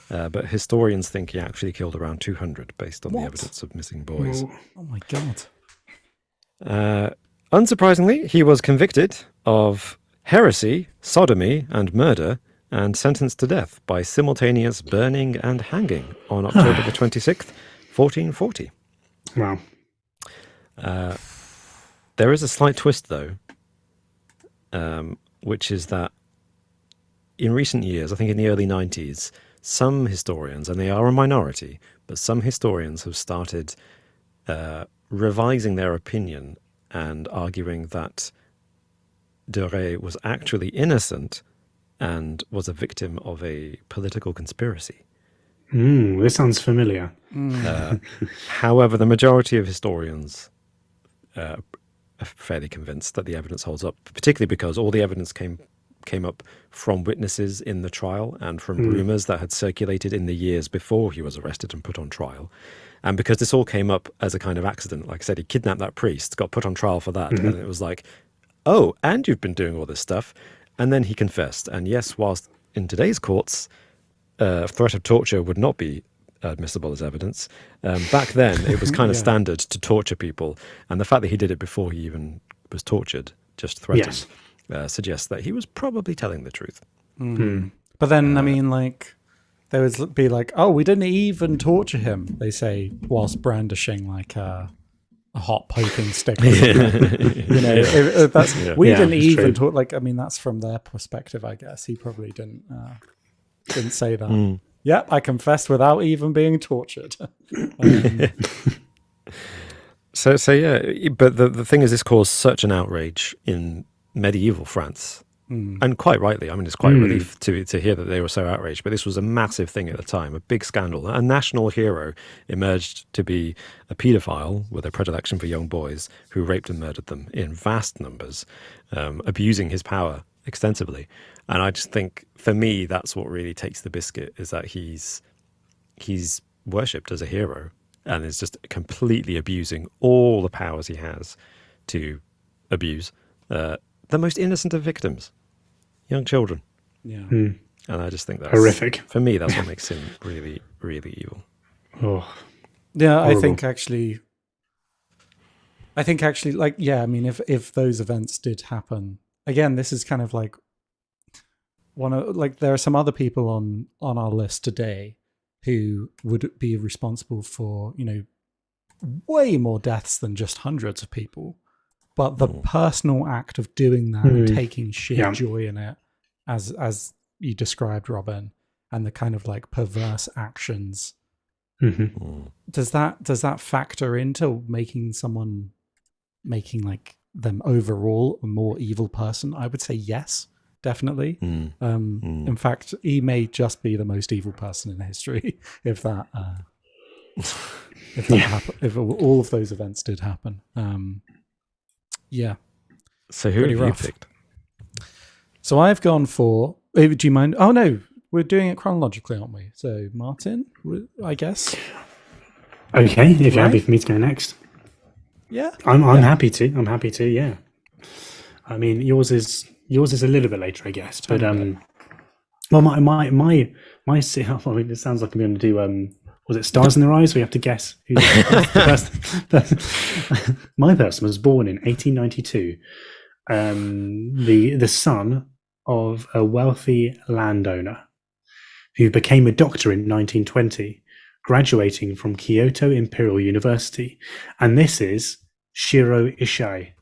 But historians think he actually killed around 200 based on the evidence of missing boys. Oh my God. Unsurprisingly, he was convicted of heresy, sodomy, and murder, and sentenced to death by simultaneous burning and hanging on October the 26th, 1440. wow. There is a slight twist, though, which is that in recent years, I think in the early 90s, some historians, and they are a minority, but some historians have started revising their opinion and arguing that de Rey was actually innocent and was a victim of a political conspiracy. This sounds familiar. However, the majority of historians are fairly convinced that the evidence holds up, particularly because all the evidence came up from witnesses in the trial and from rumors that had circulated in the years before he was arrested and put on trial. And because this all came up as a kind of accident, like I said, he kidnapped that priest, got put on trial for that, and it was like, oh, and you've been doing all this stuff. And then he confessed. And yes, whilst in today's courts, threat of torture would not be admissible as evidence, back then it was kind of standard to torture people. And the fact that he did it before he even was tortured, just threatened, suggests that he was probably telling the truth. But then, I mean, like, there would be like, oh, we didn't even torture him, they say, whilst brandishing like a hot poking stick. Or something. You know, if that's we didn't even talk. Like, I mean, that's from their perspective, I guess. He probably didn't say that. Yep, I confessed without even being tortured. So yeah, but the thing is, this caused such an outrage in medieval France. And quite rightly. I mean, it's quite a relief to hear that they were so outraged. But this was a massive thing at the time, a big scandal. A national hero emerged to be a paedophile with a predilection for young boys who raped and murdered them in vast numbers, abusing his power extensively. And I just think, for me, that's what really takes the biscuit, is that he's worshipped as a hero and is just completely abusing all the powers he has to abuse the most innocent of victims, young children. Yeah. And I just think that's horrific. For me, that's what makes him really, really evil. Oh, yeah. Horrible. I think actually, like, yeah. I mean, if those events did happen again, this is kind of like there are some other people on our list today who would be responsible for, you know, way more deaths than just hundreds of people. But the personal act of doing that and taking sheer joy in it, as you described, Robin, and the kind of like perverse actions, does that factor into making like them overall a more evil person? I would say yes, definitely. In fact, he may just be the most evil person in history if that if all of those events did happen. Yeah. So who Pretty have you rough. picked? So I've gone for. Do you mind? Oh no, we're doing it chronologically, aren't we? So Martin, I guess. Okay, if you're Right? happy for me to go next. Yeah. I'm happy to. I'm happy to. Yeah. I mean, yours is a little bit later, I guess. But well, my I mean, it sounds like I'm going to do was it Stars in Their Eyes? We have to guess who's the person. My person was born in 1892. The son of a wealthy landowner who became a doctor in 1920, graduating from Kyoto Imperial University, and this is Shiro Ishii,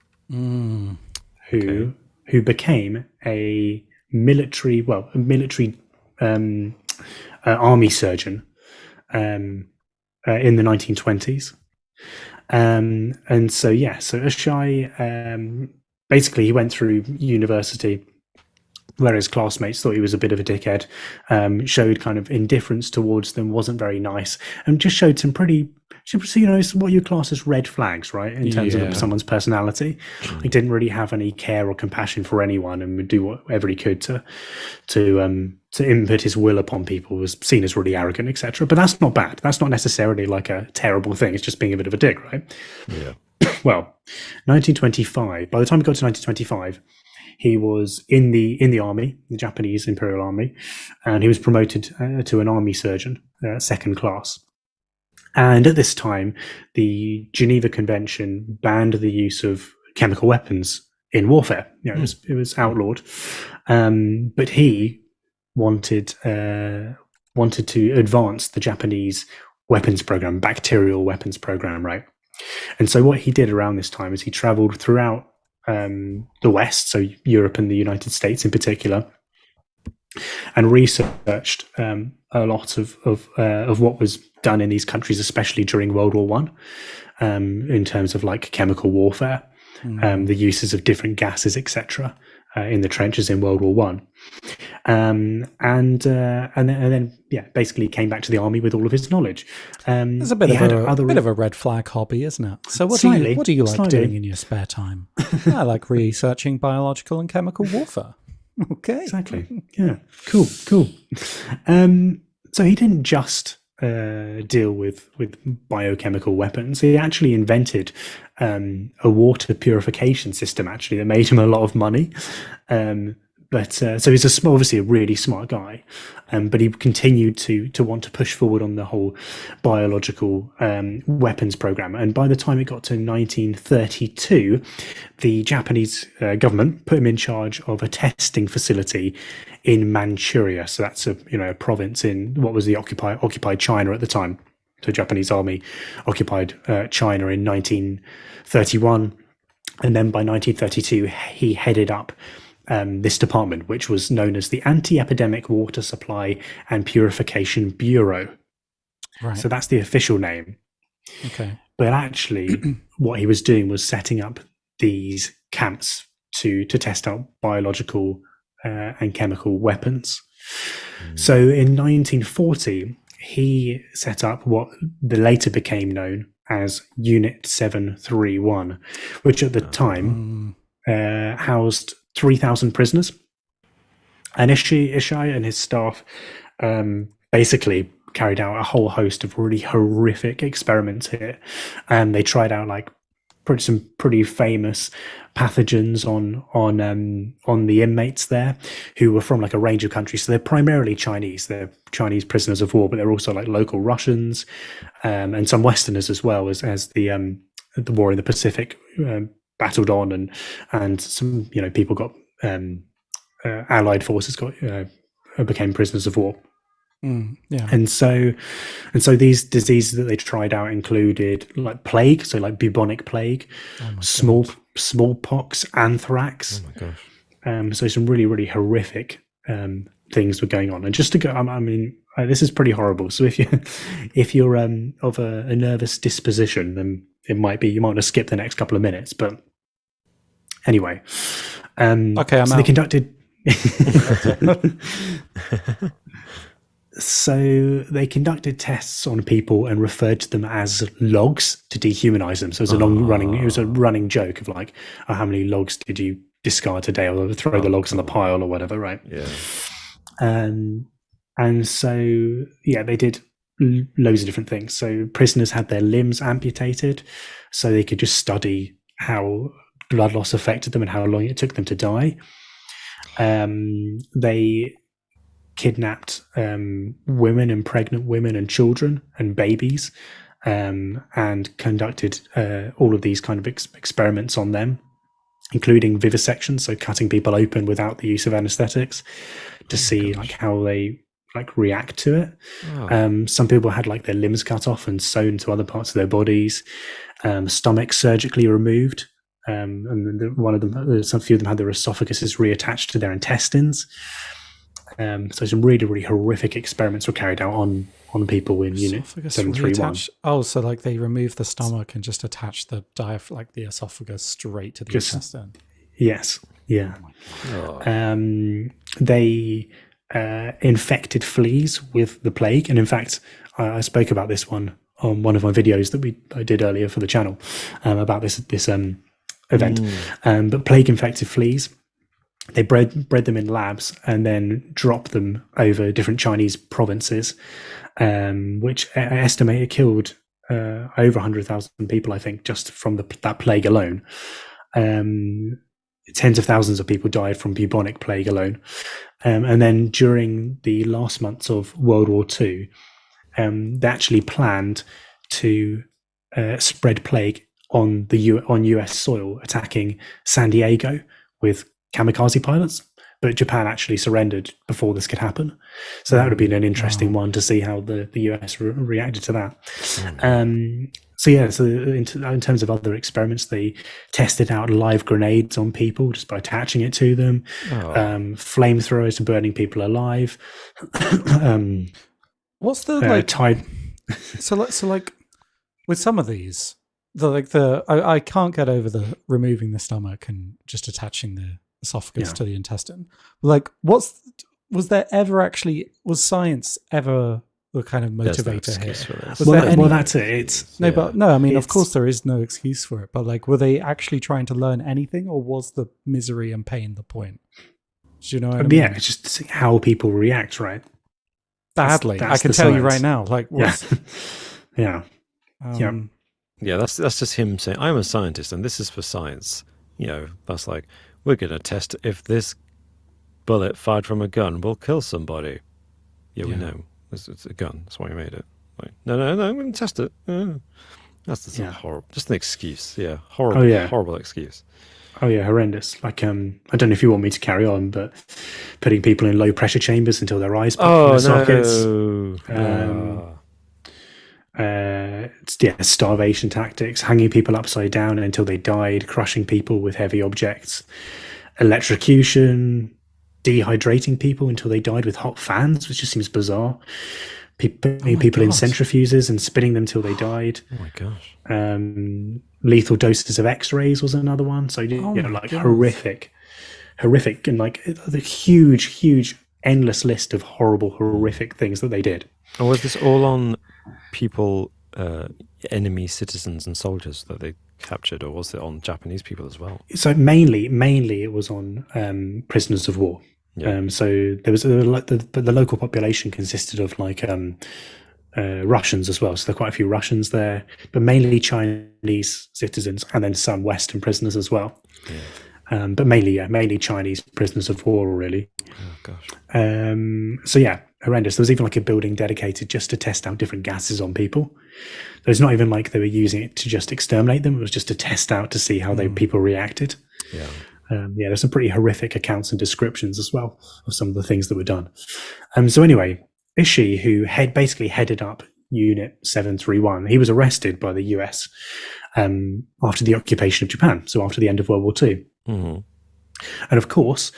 who became a military army surgeon in the 1920s. And so Ishii basically he went through university where his classmates thought he was a bit of a dickhead, showed kind of indifference towards them, wasn't very nice, and just showed some pretty, what you class as red flags, right, in terms of someone's personality. He didn't really have any care or compassion for anyone, and would do whatever he could to input his will upon people. Was seen as really arrogant, etc. But that's not bad. That's not necessarily like a terrible thing. It's just being a bit of a dick, right? Yeah. Well, 1925. By the time he got to 1925. He was in the army, the Japanese Imperial Army, and he was promoted to an army surgeon, second class. And at this time, the Geneva Convention banned the use of chemical weapons in warfare. It was outlawed. But he wanted to advance the Japanese weapons program, bacterial weapons program, right? And so what he did around this time is he traveled throughout the West, so Europe and the United States in particular, and researched a lot of what was done in these countries, especially during World War One, in terms of like chemical warfare, the uses of different gases, etc., in the trenches in World War One, and then basically came back to the army with all of his knowledge. It's a bit of a red flag hobby, isn't it? So what do you like doing in your spare time? I like researching biological and chemical warfare. Okay, exactly. Yeah, cool. So he didn't just deal with biochemical weapons. He actually invented a water purification system, actually, that made him a lot of money. So he's obviously a really smart guy, but he continued to want to push forward on the whole biological weapons program. And by the time it got to 1932, the Japanese government put him in charge of a testing facility in Manchuria. So that's a province in what was the occupied China at the time. The Japanese army occupied China in 1931, and then by 1932 he headed up this department, which was known as the Anti-Epidemic Water Supply and Purification Bureau. Right. So that's the official name. Okay. But actually, what he was doing was setting up these camps to test out biological and chemical weapons. So in 1940, he set up what later became known as Unit 731, which at the time housed 3,000 prisoners. And Ishii and his staff basically carried out a whole host of really horrific experiments here. And they tried out some pretty famous pathogens on the inmates there, who were from like a range of countries. So they're primarily Chinese. They're Chinese prisoners of war, but they're also like local Russians and some Westerners as well, as the war in the Pacific battled on, and some people got Allied forces became prisoners of war. And so these diseases that they tried out included like plague, so like bubonic plague, smallpox, anthrax. Oh my gosh! So some really, really horrific things were going on. And just to go, I mean, this is pretty horrible. So if you're of a nervous disposition, then you might want to skip the next couple of minutes. But Anyway, Okay, I'm so out. they conducted. So they conducted tests on people and referred to them as logs to dehumanize them. So it was a running joke of like, oh, how many logs did you discard today, or throw the logs on the pile or whatever, right? Yeah. And so they did loads of different things. So prisoners had their limbs amputated so they could just study how blood loss affected them and how long it took them to die. They kidnapped women and pregnant women and children and babies, and conducted all of these kind of experiments on them, including vivisection, so cutting people open without the use of anesthetics to see like how they like react to it. Some people had like their limbs cut off and sewn to other parts of their bodies, stomachs surgically removed, and a few of them had their esophaguses reattached to their intestines. So some really, really horrific experiments were carried out on people in Unit 731. Oh, so like they remove the stomach and just attach the like the esophagus straight to the intestine. Yes, yeah. They infected fleas with the plague, and in fact, I spoke about this one on one of my videos that I did earlier for the channel about this event. But plague-infected fleas, they bred them in labs and then dropped them over different Chinese provinces, which estimated killed over 100,000 people, I think, just from that plague alone. Tens of thousands of people died from bubonic plague alone. And then during the last months of World War II, they actually planned to spread plague on US soil, attacking San Diego with kamikaze pilots. But Japan actually surrendered before this could happen. So that would have been an interesting one to see how the US reacted to that. So in terms of other experiments, they tested out live grenades on people just by attaching it to them, flamethrowers and burning people alive. What's the tide? so like with some of these, I can't get over the removing the stomach and just attaching the esophagus to the intestine. Like, was science ever the kind of motivator here? That's it. I mean, of course there is no excuse for it, but like, were they actually trying to learn anything, or was the misery and pain the point? Do you know what I mean? Yeah, it's just to see how people react, right? Badly. I can tell you right now. Like, yeah. Yeah, that's just him saying, I'm a scientist and this is for science. You know, that's like, we're going to test if this bullet fired from a gun will kill somebody. Yeah, we know. It's a gun. That's why we made it. Like, no, I'm going to test it. That's just horrible. Just an excuse. Yeah, horrible, horrible excuse. Oh yeah, horrendous. Like, I don't know if you want me to carry on, but putting people in low pressure chambers until their eyes pop in the sockets. Starvation tactics, hanging people upside down until they died, crushing people with heavy objects, electrocution, dehydrating people until they died with hot fans, which just seems bizarre. Putting people in centrifuges and spinning them till they died. Oh my gosh. Lethal doses of X-rays was another one. So horrific, and like the huge, endless list of horrific things that they did. And was this all on people, enemy citizens and soldiers that they captured, or was it on Japanese people as well? So mainly it was on prisoners of war. Yeah. So there was the local population consisted of like Russians as well. So there are quite a few Russians there, but mainly Chinese citizens, and then some Western prisoners as well. Yeah. But mainly Chinese prisoners of war, really. Oh gosh. So horrendous. There was even like a building dedicated just to test out different gases on people. So it's not even like they were using it to just exterminate them. It was just to test out to see how people reacted. Yeah. There's some pretty horrific accounts and descriptions as well of some of the things that were done. So anyway, Ishii, who basically headed up Unit 731, he was arrested by the US after the occupation of Japan, so after the end of World War II. Mm-hmm. And of course,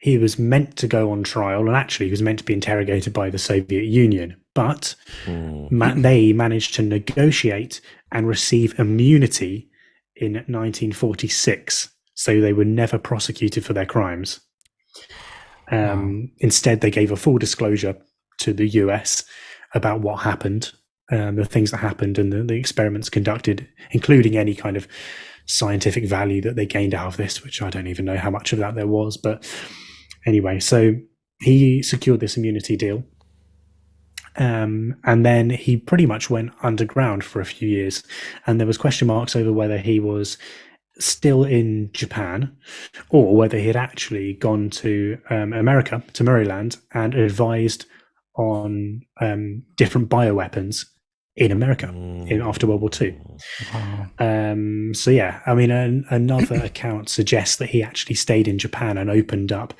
he was meant to go on trial, and actually he was meant to be interrogated by the Soviet Union, but they managed to negotiate and receive immunity in 1946. so they were never prosecuted for their crimes. Instead, they gave a full disclosure to the US about what happened, the things that happened, and the experiments conducted, including any kind of scientific value that they gained out of this, which I don't even know how much of that there was. But anyway, so he secured this immunity deal. And then he pretty much went underground for a few years. And there was question marks over whether he was still in Japan or whether he had actually gone to America, to Maryland, and advised on different bioweapons in America after World War II. Wow. So yeah, I mean, another account suggests that he actually stayed in Japan and opened up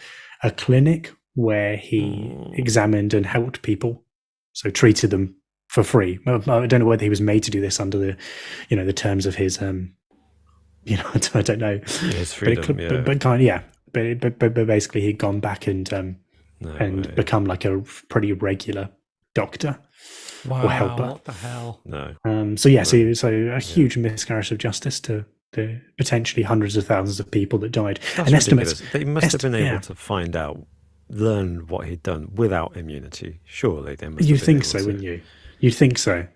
a clinic where he examined and helped people, so treated them for free. I don't know whether he was made to do this under the, the terms of his, I don't know. His freedom, but basically he'd gone back and become like a pretty regular doctor. Wow, or helper. What the hell? No. So a huge miscarriage of justice to the potentially hundreds of thousands of people that died. That's ridiculous. They must have been able to find out, learn what he'd done without immunity. Surely they must. You'd think so, wouldn't you? You'd think so.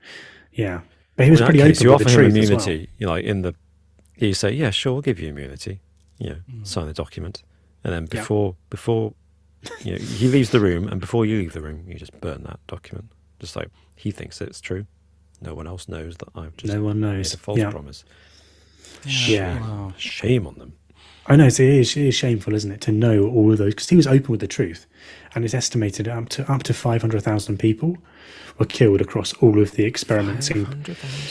Yeah, but he was pretty open you with offer the him truth immunity. as well. You say, yeah, sure, we'll give you immunity. Sign the document, and then before he leaves the room, and before you leave the room, you just burn that document. Just like he thinks it's true. No one else knows that I've just made a false promise. Yeah. Wow. Shame on them. I know, so it is shameful, isn't it, to know all of those, because he was open with the truth, and it's estimated up to 500,000 people were killed across all of the experiments.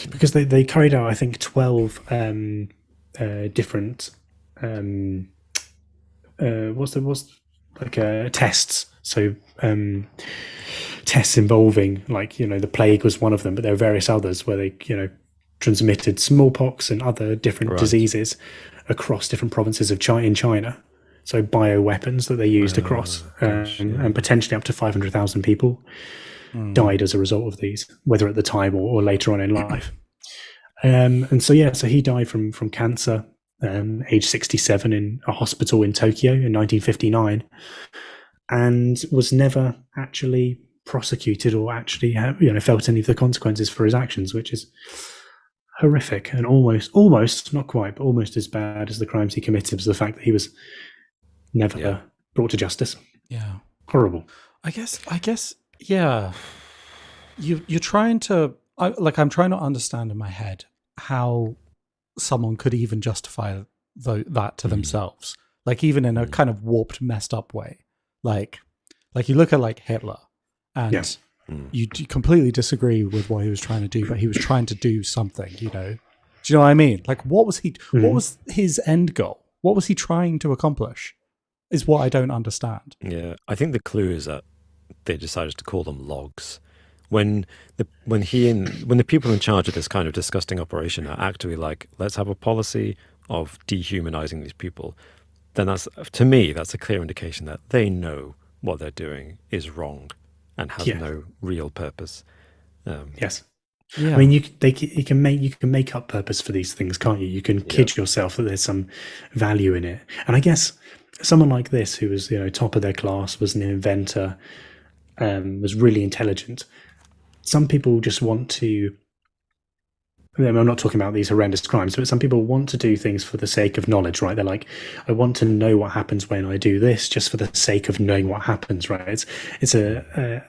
Because they carried out, I think, 12 different tests. So tests involving, the plague was one of them, but there were various others where they transmitted smallpox and other different diseases across different provinces of China. So bioweapons that they used across, and potentially up to 500,000 people died as a result of these, whether at the time or later on in life. So he died from cancer, age 67, in a hospital in Tokyo in 1959, and was never actually prosecuted or actually felt any of the consequences for his actions, which is horrific and almost not quite, but almost as bad as the crimes he committed was the fact that he was never brought to justice. Yeah, horrible. I guess. Yeah, you're trying to. I'm trying to understand in my head how someone could even justify that to themselves, even in a kind of warped, messed up way. Like you look at Hitler, and you completely disagree with what he was trying to do, but he was trying to do something. Do you know what I mean? What was he? What was his end goal? What was he trying to accomplish? Is what I don't understand. Yeah, I think the clue is that they decided to call them logs. When the people in charge of this kind of disgusting operation are actually like, let's have a policy of dehumanizing these people, then that's a clear indication that they know what they're doing is wrong and has no real purpose. Yes. Yeah. I mean, you can make up purpose for these things, can't you? You can kid yourself that there's some value in it. And I guess someone like this, who was top of their class, was an inventor, was really intelligent. Some people just want to. I'm not talking about these horrendous crimes, but some people want to do things for the sake of knowledge, right? They're like, I want to know what happens when I do this, just for the sake of knowing what happens, right? It's a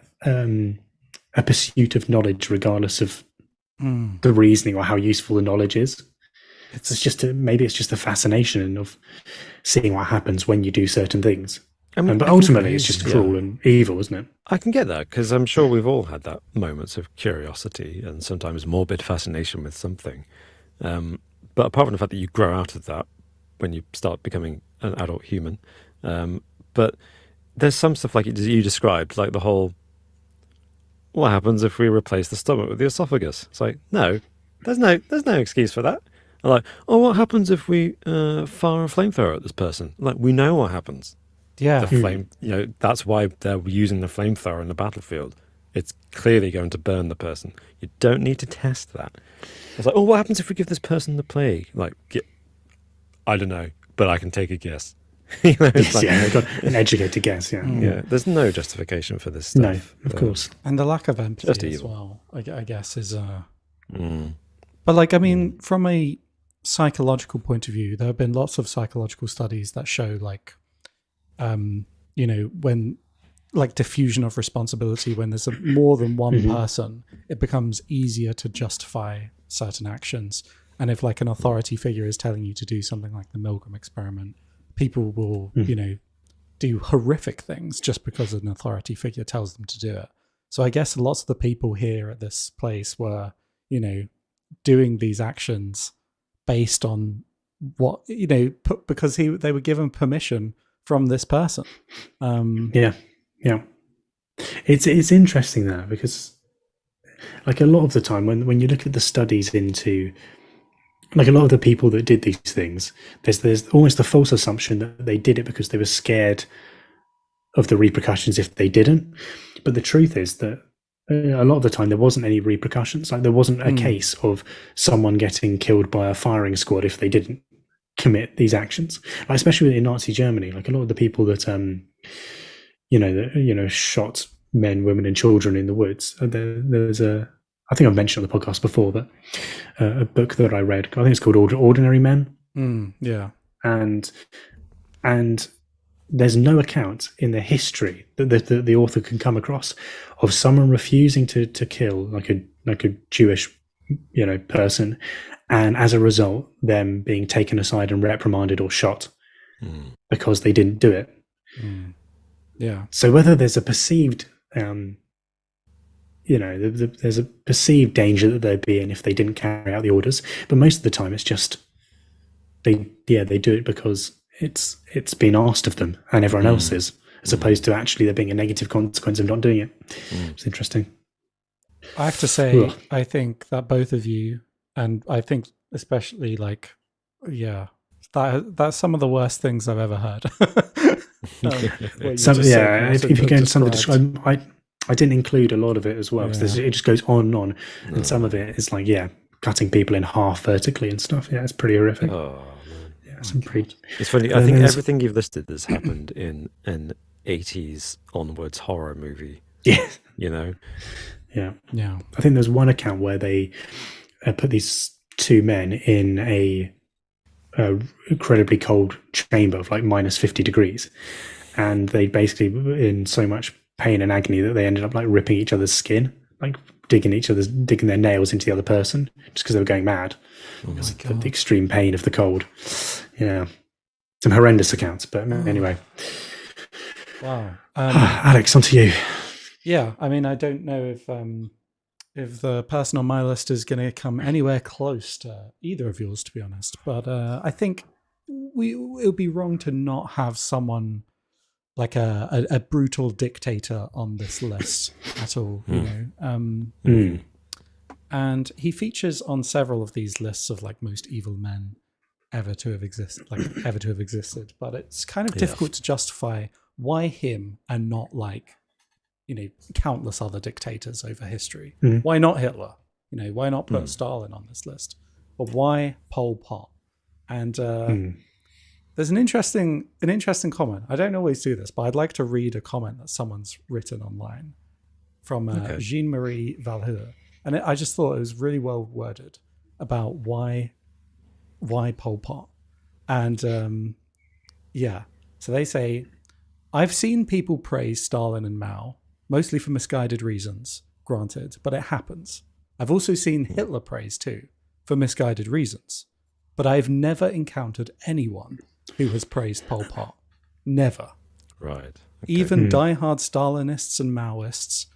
pursuit of knowledge, regardless of the reasoning or how useful the knowledge is. Maybe it's just a fascination of seeing what happens when you do certain things. But ultimately, it's just cruel and evil, isn't it? I can get that, because I'm sure we've all had that moments of curiosity and sometimes morbid fascination with something. But apart from the fact that you grow out of that when you start becoming an adult human, but there's some stuff like you described, like the whole, what happens if we replace the stomach with the esophagus? It's like, no, there's no excuse for that. Like, what happens if we fire a flamethrower at this person? Like, we know what happens. Yeah. The flame, that's why they're using the flamethrower in the battlefield. It's clearly going to burn the person. You don't need to test that. It's like, what happens if we give this person the plague? Like, I don't know, but I can take a guess. You know, it's like, Yeah, got an educated guess. Yeah, yeah, there's no justification for this stuff. no, of course. And the lack of empathy Just as evil. well, I guess, is. Mm. But like, I mean, from a psychological point of view, there have been lots of psychological studies that show, like, you know, when like diffusion of responsibility, when there's more than one person, it becomes easier to justify certain actions. And if like an authority figure is telling you to do something like the Milgram experiment, people will, you know, do horrific things just because an authority figure tells them to do it. So I guess lots of the people here at this place were, you know, doing these actions based on what, you know, because they were given permission from this person. Yeah. It's interesting there because, like, a lot of the time when you look at the studies into, like, a lot of the people that did these things, there's almost the false assumption that they did it because they were scared of the repercussions if they didn't. But the truth is that a lot of the time there wasn't any repercussions. Like, there wasn't a case of someone getting killed by a firing squad if they didn't commit these actions. Like, especially in Nazi Germany, like a lot of the people that shot men, women, and children in the woods. There's I think I've mentioned on the podcast before that a book that I read. I think it's called Ordinary Men. Yeah, and there's no account in the history that the author can come across of someone refusing to kill like a Jewish, you know, person, and as a result them being taken aside and reprimanded or shot because they didn't do it. Yeah. So whether there's a perceived there's a perceived danger that they'd be in if they didn't carry out the orders, but most of the time it's just they do it because it's been asked of them and everyone else is, as opposed to actually there being a negative consequence of not doing it. It's interesting. I have to say, I think that both of you, and I think especially like, that's some of the worst things I've ever heard. If you go into some of the description, I didn't include a lot of it as well, because it just goes on and on, and some of it is like cutting people in half vertically and stuff. Yeah, it's pretty horrific. It's funny. I think everything you've listed has happened in an 80s onwards horror movie. Yeah, you know. Yeah. I think there's one account where they put these two men in a incredibly cold chamber of like minus 50 degrees, and they basically were in so much pain and agony that they ended up like ripping each other's skin, like digging their nails into the other person just because they were going mad. The extreme pain of the cold. Yeah, some horrendous accounts, but anyway. Wow. Alex, on to you. Yeah, I mean, I don't know if the person on my list is going to come anywhere close to either of yours, to be honest. But I think it would be wrong to not have someone like a brutal dictator on this list at all. You know, and he features on several of these lists of like most evil men ever to have existed. But it's kind of difficult to justify why him and not like, you know, countless other dictators over history. Why not Hitler? You know, why not put Stalin on this list? But why Pol Pot? And there's an interesting comment. I don't always do this, but I'd like to read a comment that someone's written online from Jean-Marie Valheur. And I just thought it was really well worded about why Pol Pot. And so they say, I've seen people praise Stalin and Mao, mostly for misguided reasons, granted, but it happens. I've also seen Hitler praised too, for misguided reasons. But I've never encountered anyone who has praised Pol Pot. Never. Right. Okay. Even diehard Stalinists and Maoists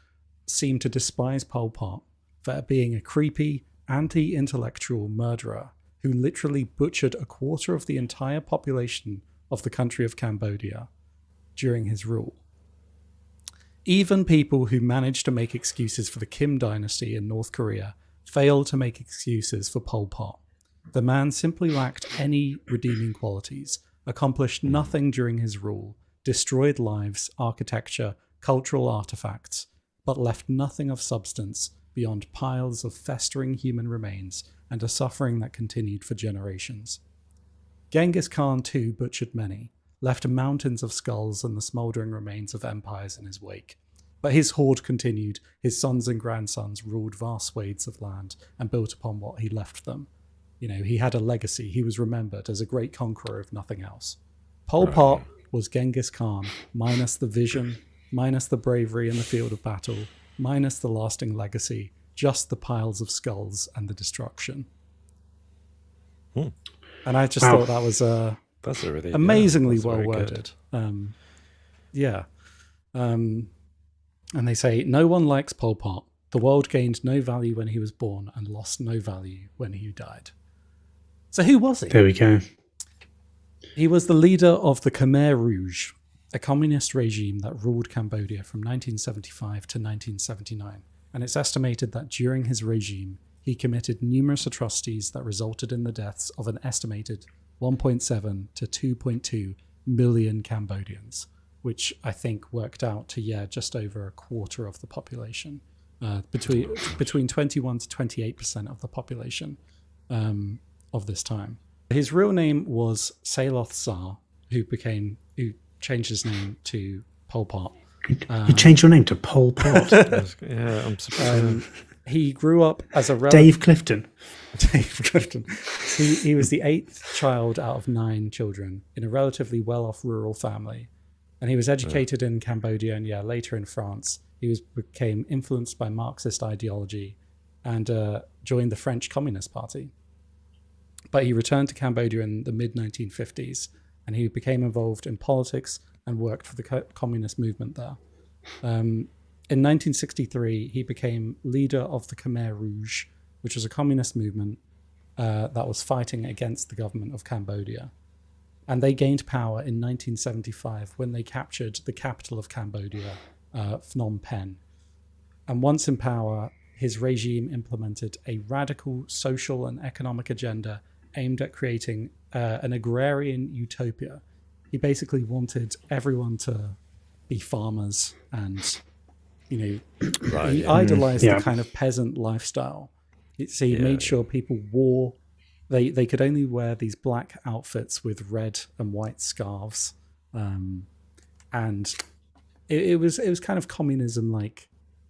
seem to despise Pol Pot for being a creepy, anti-intellectual murderer who literally butchered a quarter of the entire population of the country of Cambodia during his rule. Even people who managed to make excuses for the Kim dynasty in North Korea fail to make excuses for Pol Pot. The man simply lacked any redeeming qualities, accomplished nothing during his rule, destroyed lives, architecture, cultural artifacts, but left nothing of substance beyond piles of festering human remains and a suffering that continued for generations. Genghis Khan too butchered many, left mountains of skulls and the smouldering remains of empires in his wake. But his horde continued. His sons and grandsons ruled vast swathes of land and built upon what he left them. You know, he had a legacy. He was remembered as a great conqueror if nothing else. Pol Pot was Genghis Khan, minus the vision, minus the bravery in the field of battle, minus the lasting legacy, just the piles of skulls and the destruction. And I just thought that was that's a really amazingly that's well very worded. And they say, no one likes Pol Pot. The world gained no value when he was born and lost no value when he died. So who was he? There we go. He was the leader of the Khmer Rouge, a communist regime that ruled Cambodia from 1975 to 1979. And it's estimated that during his regime, he committed numerous atrocities that resulted in the deaths of an estimated 1.7 to 2.2 million Cambodians, which I think worked out to, just over a quarter of the population, between 21 to 28% of the population of this time. His real name was Saloth Sar, who changed his name to Pol Pot. You changed your name to Pol Pot. Yeah, I'm surprised. He grew up as a Dave Clifton. Dave Clifton. He was the 8th child out of 9 children in a relatively well-off rural family. And he was educated in Cambodia and later in France. He became influenced by Marxist ideology and joined the French Communist Party. But he returned to Cambodia in the mid-1950s and he became involved in politics and worked for the communist movement there. In 1963, he became leader of the Khmer Rouge, which was a communist movement that was fighting against the government of Cambodia. And they gained power in 1975 when they captured the capital of Cambodia, Phnom Penh. And once in power, his regime implemented a radical social and economic agenda aimed at creating an agrarian utopia. He basically wanted everyone to be farmers and, he idolized the kind of peasant lifestyle. So he made sure people wore... They could only wear these black outfits with red and white scarves, and it was kind of communism like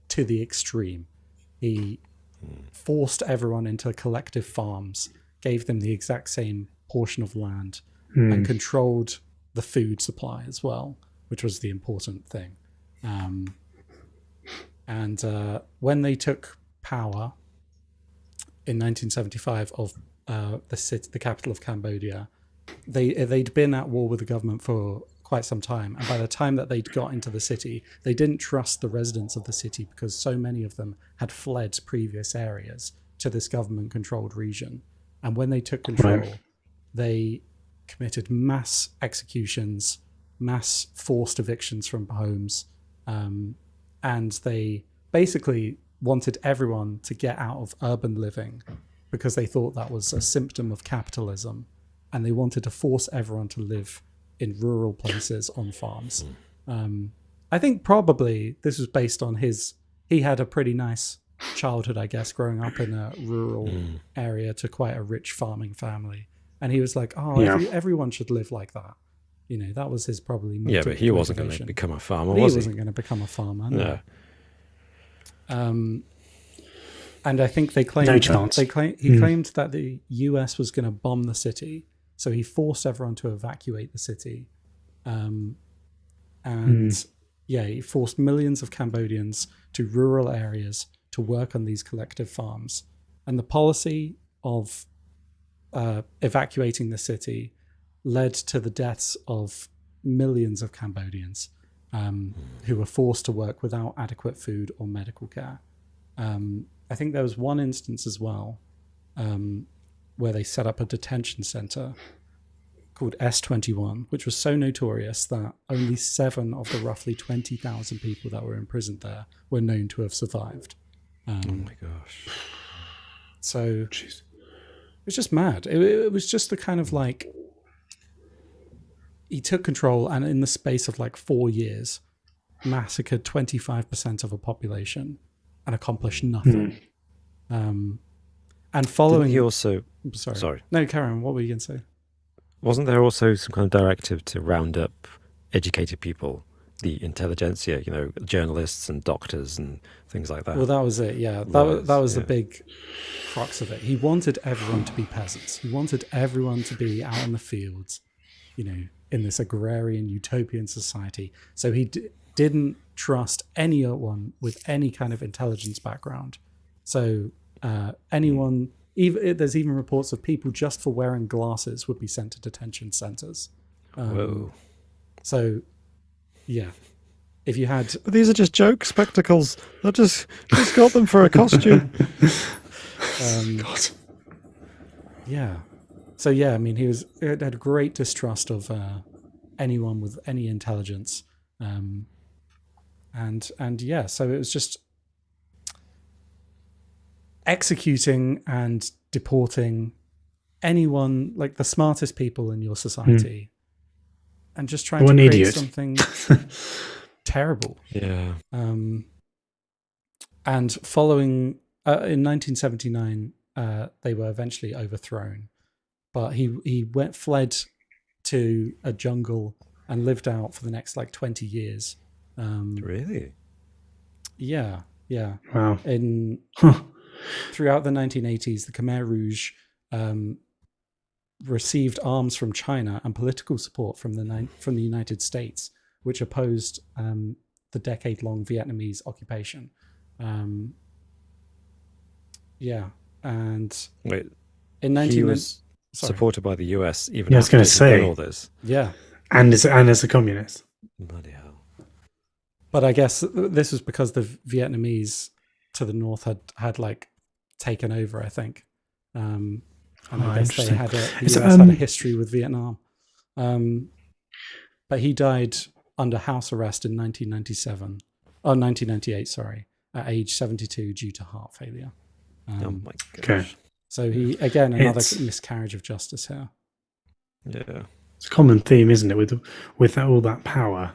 to the extreme. He forced everyone into collective farms, gave them the exact same portion of land, and controlled the food supply as well, which was the important thing. And when they took power in 1975 of the capital of Cambodia, they'd been at war with the government for quite some time, and by the time that they'd got into the city, they didn't trust the residents of the city because so many of them had fled previous areas to this government-controlled region. And when they took control, they committed mass executions, mass forced evictions from homes, and they basically wanted everyone to get out of urban living because they thought that was a symptom of capitalism, and they wanted to force everyone to live in rural places on farms. I think probably this was based on he had a pretty nice childhood, I guess, growing up in a rural area to quite a rich farming family. And he was like, everyone should live like that. That was his probably motivation. Yeah, but he wasn't going to become a farmer, he? was he? Wasn't going to become a farmer, no. And I think they claimed no chance. He claimed that the US was going to bomb the city, so he forced everyone to evacuate the city, he forced millions of Cambodians to rural areas to work on these collective farms. And the policy of evacuating the city led to the deaths of millions of Cambodians who were forced to work without adequate food or medical care. I think there was one instance as well where they set up a detention center called S21, which was so notorious that only 7 of the roughly 20,000 people that were imprisoned there were known to have survived. Oh my gosh. So it was just mad. It was just the kind of like, he took control and in the space of like 4 years, massacred 25% of a population and accomplished nothing. And following... Didn't he also... Sorry. No, Karen, what were you going to say? Wasn't there also some kind of directive to round up educated people, the intelligentsia, journalists and doctors and things like that? Well, that was it. Yeah, Lawyers, that was the yeah. big crux of it. He wanted everyone to be peasants. He wanted everyone to be out in the fields, in this agrarian utopian society. So he didn't trust anyone with any kind of intelligence background. So anyone, there's even reports of people just for wearing glasses would be sent to detention centers. Whoa. So, yeah, if you had, But these are just joke spectacles. I just got them for a costume. God. yeah. So yeah, I mean, he had a great distrust of anyone with any intelligence, and yeah, so it was just executing and deporting anyone, like the smartest people in your society, and just trying to One create idiot. something terrible. Yeah. And following in 1979, they were eventually overthrown, but he fled to a jungle and lived out for the next 20 years. Really? Yeah. Wow. Throughout the 1980s, the Khmer Rouge received arms from China and political support from the United States, which opposed the decade-long Vietnamese occupation. And Wait, in he was sorry. supported by the US even Yeah, I was after gonna he'd say. done all this. Yeah. And as a communist. Bloody hell. But I guess this was because the Vietnamese to the north had taken over, I think. And I guess the US had a history with Vietnam. But he died under house arrest in 1998, sorry, at age 72 due to heart failure. Oh my gosh. Okay. So he, again, another miscarriage of justice here. Yeah. It's a common theme, isn't it, with all that power,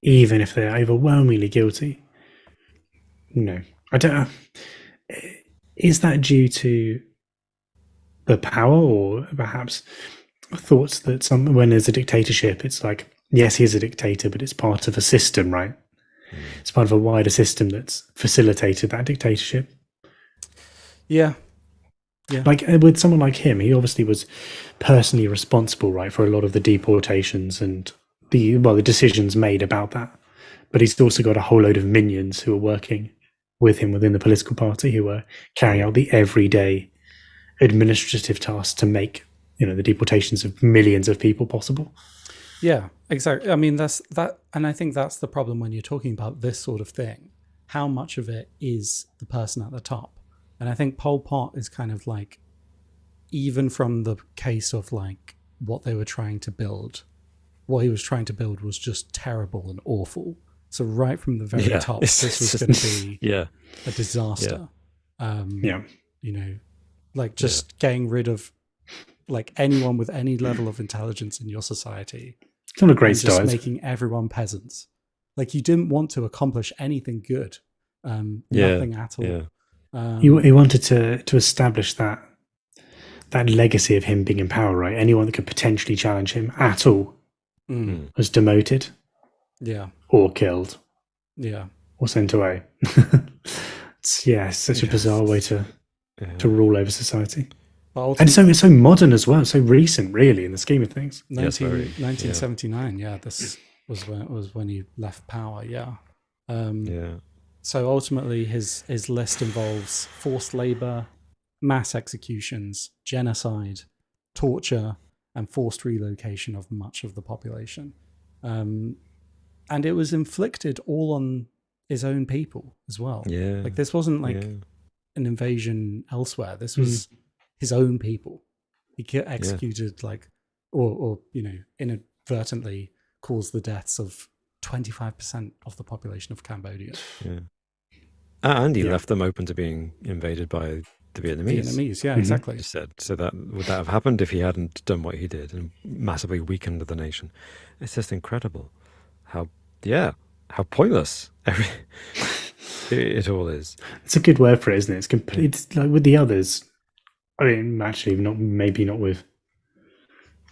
even if they're overwhelmingly guilty. I don't know. Is that due to the power, or perhaps thoughts that when there's a dictatorship, it's like, yes, he's a dictator, but it's part of a system, right? It's part of a wider system that's facilitated that dictatorship. Yeah. Like with someone like him, he obviously was personally responsible, right, for a lot of the deportations and the decisions made about that. But he's also got a whole load of minions who are working with him within the political party, who are carrying out the everyday administrative tasks to make the deportations of millions of people possible. Yeah, exactly. I mean, that's that, and I think that's the problem when you're talking about this sort of thing. How much of it is the person at the top? And I think Pol Pot is kind of even from the case of what they were trying to build, what he was trying to build was just terrible and awful. So right from the very top, this was going to be a disaster. Getting rid of anyone with any level of intelligence in your society. It's not a great start. Just making everyone peasants. You didn't want to accomplish anything good. Nothing at all. Yeah. He wanted to establish that legacy of him being in power, right? Anyone that could potentially challenge him at all was demoted, or killed, or sent away. It's such a bizarre way to rule over society, and so it's so modern as well, so recent, really, in the scheme of things. 1979. This was when he left power. So ultimately, his list involves forced labor, mass executions, genocide, torture, and forced relocation of much of the population. And it was inflicted all on his own people as well. Yeah. This wasn't an invasion elsewhere. This was his own people. He executed or inadvertently caused the deaths of 25% of the population of Cambodia. Yeah. And he left them open to being invaded by the Vietnamese. Exactly. He said, so would that have happened if he hadn't done what he did and massively weakened the nation? It's just incredible how pointless it all is. It's a good word for it, isn't it? It's like with the others. I mean, actually, maybe not with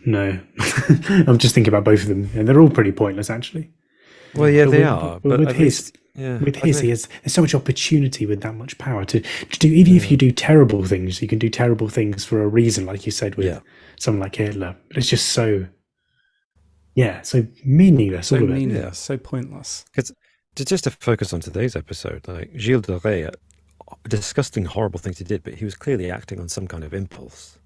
No. I'm just thinking about both of them, and they're all pretty pointless, actually. Well, yeah, But they with- are. but But with at his- least, yeah, With I his, think- there's so much opportunity with that much power to do. Even if you do terrible things, you can do terrible things for a reason, like you said with Yeah. someone like Hitler. But it's just so meaningless. So all of it. meaningless, so pointless. just to focus on today's episode, like Gilles de Rais, disgusting, horrible things he did, but he was clearly acting on some kind of impulse,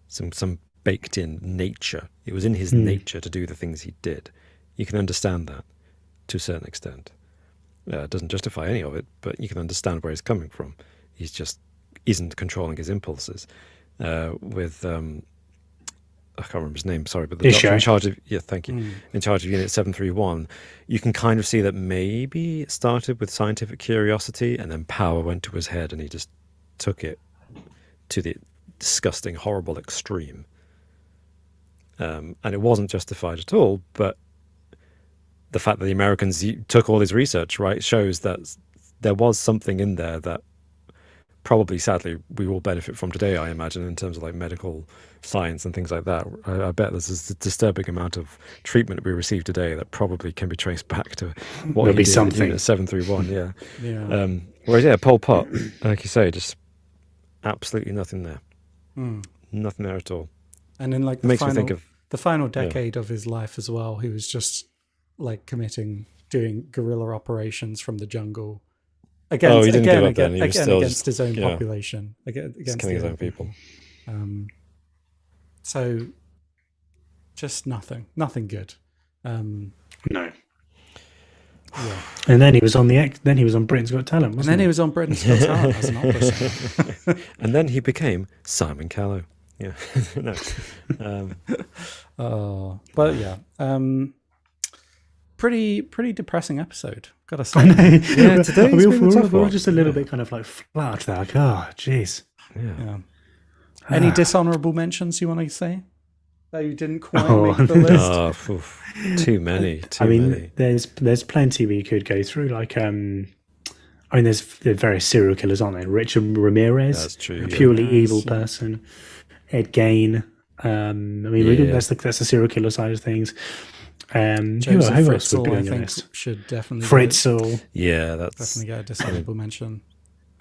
some baked in nature. It was in his nature to do the things he did. You can understand that to a certain extent. It doesn't justify any of it, but you can understand where he's coming from. He's just isn't controlling his impulses. With I can't remember his name, sorry, but the doctor in charge of thank you, in charge of Unit 731, you can kind of see that maybe it started with scientific curiosity and then power went to his head and he just took it to the disgusting, horrible extreme. And it wasn't justified at all, but the fact that the Americans took all his research, right, shows that there was something in there that probably, sadly, we will benefit from today, I imagine, in terms of like medical science and things like that. I bet there's a disturbing amount of treatment we receive today that probably can be traced back to what There'll he be did something. in Unit 731, yeah. Yeah. Whereas, Pol Pot, like you say, just absolutely nothing there. Mm. Nothing there at all. And in like It makes me think of the final decade of his life as well, he was just like doing guerrilla operations from the jungle against he didn't give up then. He was still against his own yeah. population, against just killing the his own people. So just nothing good. No. Yeah. And then he was on Britain's Got Talent, And wasn't then he? he was on Britain's Got Talent as an opera singer. And then he became Simon Callow. Yeah. No. But yeah. Pretty depressing episode, gotta say. I know. Yeah, today's we're been a tough all one. just a little bit kind of like flat there. Like, oh, jeez. Yeah. Yeah. Any dishonorable mentions you want to say that you didn't quite Oh, make the list? Oh, oof. Too many. Too I mean, many. there's plenty we could go through. Like, there's various serial killers, aren't there? Richard Ramirez, That's true, a yeah. purely Yes, evil yeah. person. Ed Gein. Yeah. That's the serial killer side of things. Who Joseph else would be Fritzl, I on your think, list? should definitely Fritzl, Yeah, that's definitely get a dishonorable mention.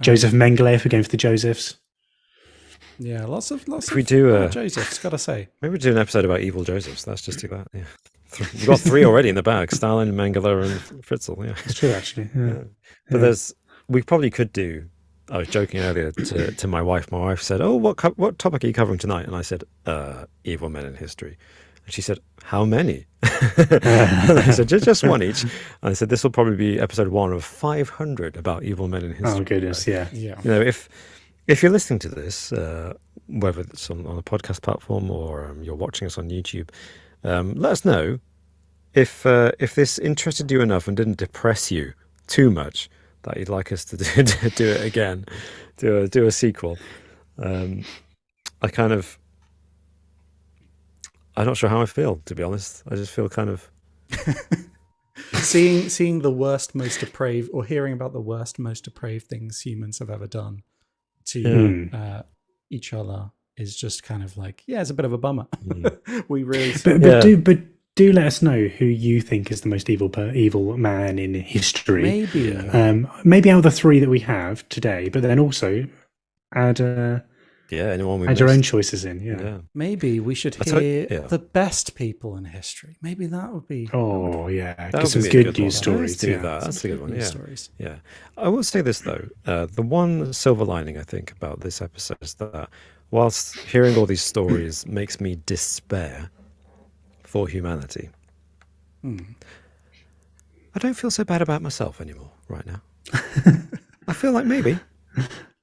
Joseph Mengele, if we're going for the Josephs. Yeah, lots of If we do Joseph's, gotta say. maybe we do an episode about evil Josephs. Let's just do that. Yeah, we've got 3 already in the bag: Stalin, Mengele, and Fritzl. Yeah, It's true, actually. Yeah. but we probably could do. I was joking earlier to my wife. My wife said, "Oh, what topic are you covering tonight?" And I said, "Evil men in history." And she said, "How many?" And I said, "Just one each." And I said, "This will probably be episode 1 of 500 about evil men in history." Oh, goodness, yeah. Yeah. If you're listening to this, whether it's on a podcast platform or you're watching us on YouTube, let us know if this interested you enough and didn't depress you too much that you'd like us to do it again, do a sequel. I'm not sure how I feel, to be honest. I just feel kind of Seeing the worst, most depraved, or hearing about the worst, most depraved things humans have ever done to each other is just kind of like, yeah, it's a bit of a bummer. We really, But do let us know who you think is the most evil man in history. maybe. Maybe out of the 3 that we have today, but then also add anyone we add your missed. own choices in. Yeah. Maybe we should tell hear you- yeah. the best people in history. Maybe that would be Oh yeah, That get would some be a good one. news Let's stories. do Yeah. that. That's a good one. news Yeah. stories. Yeah, I will say this though: the one silver lining I think about this episode is that whilst hearing all these stories makes me despair for humanity, I don't feel so bad about myself anymore right now. I feel like maybe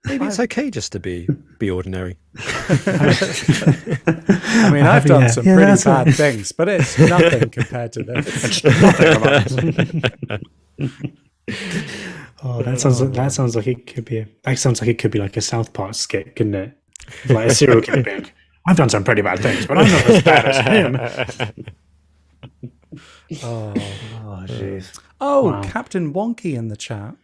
it's okay just to be ordinary. I mean, I've done some pretty that's bad right. things, but it's nothing compared to this. Oh, that sounds like it could be like a South Park skit, couldn't it? Like a serial killer being, I've done some pretty bad things, but I'm not as bad as him. Oh, Oh, jeez. oh Wow. Captain Wonky in the chat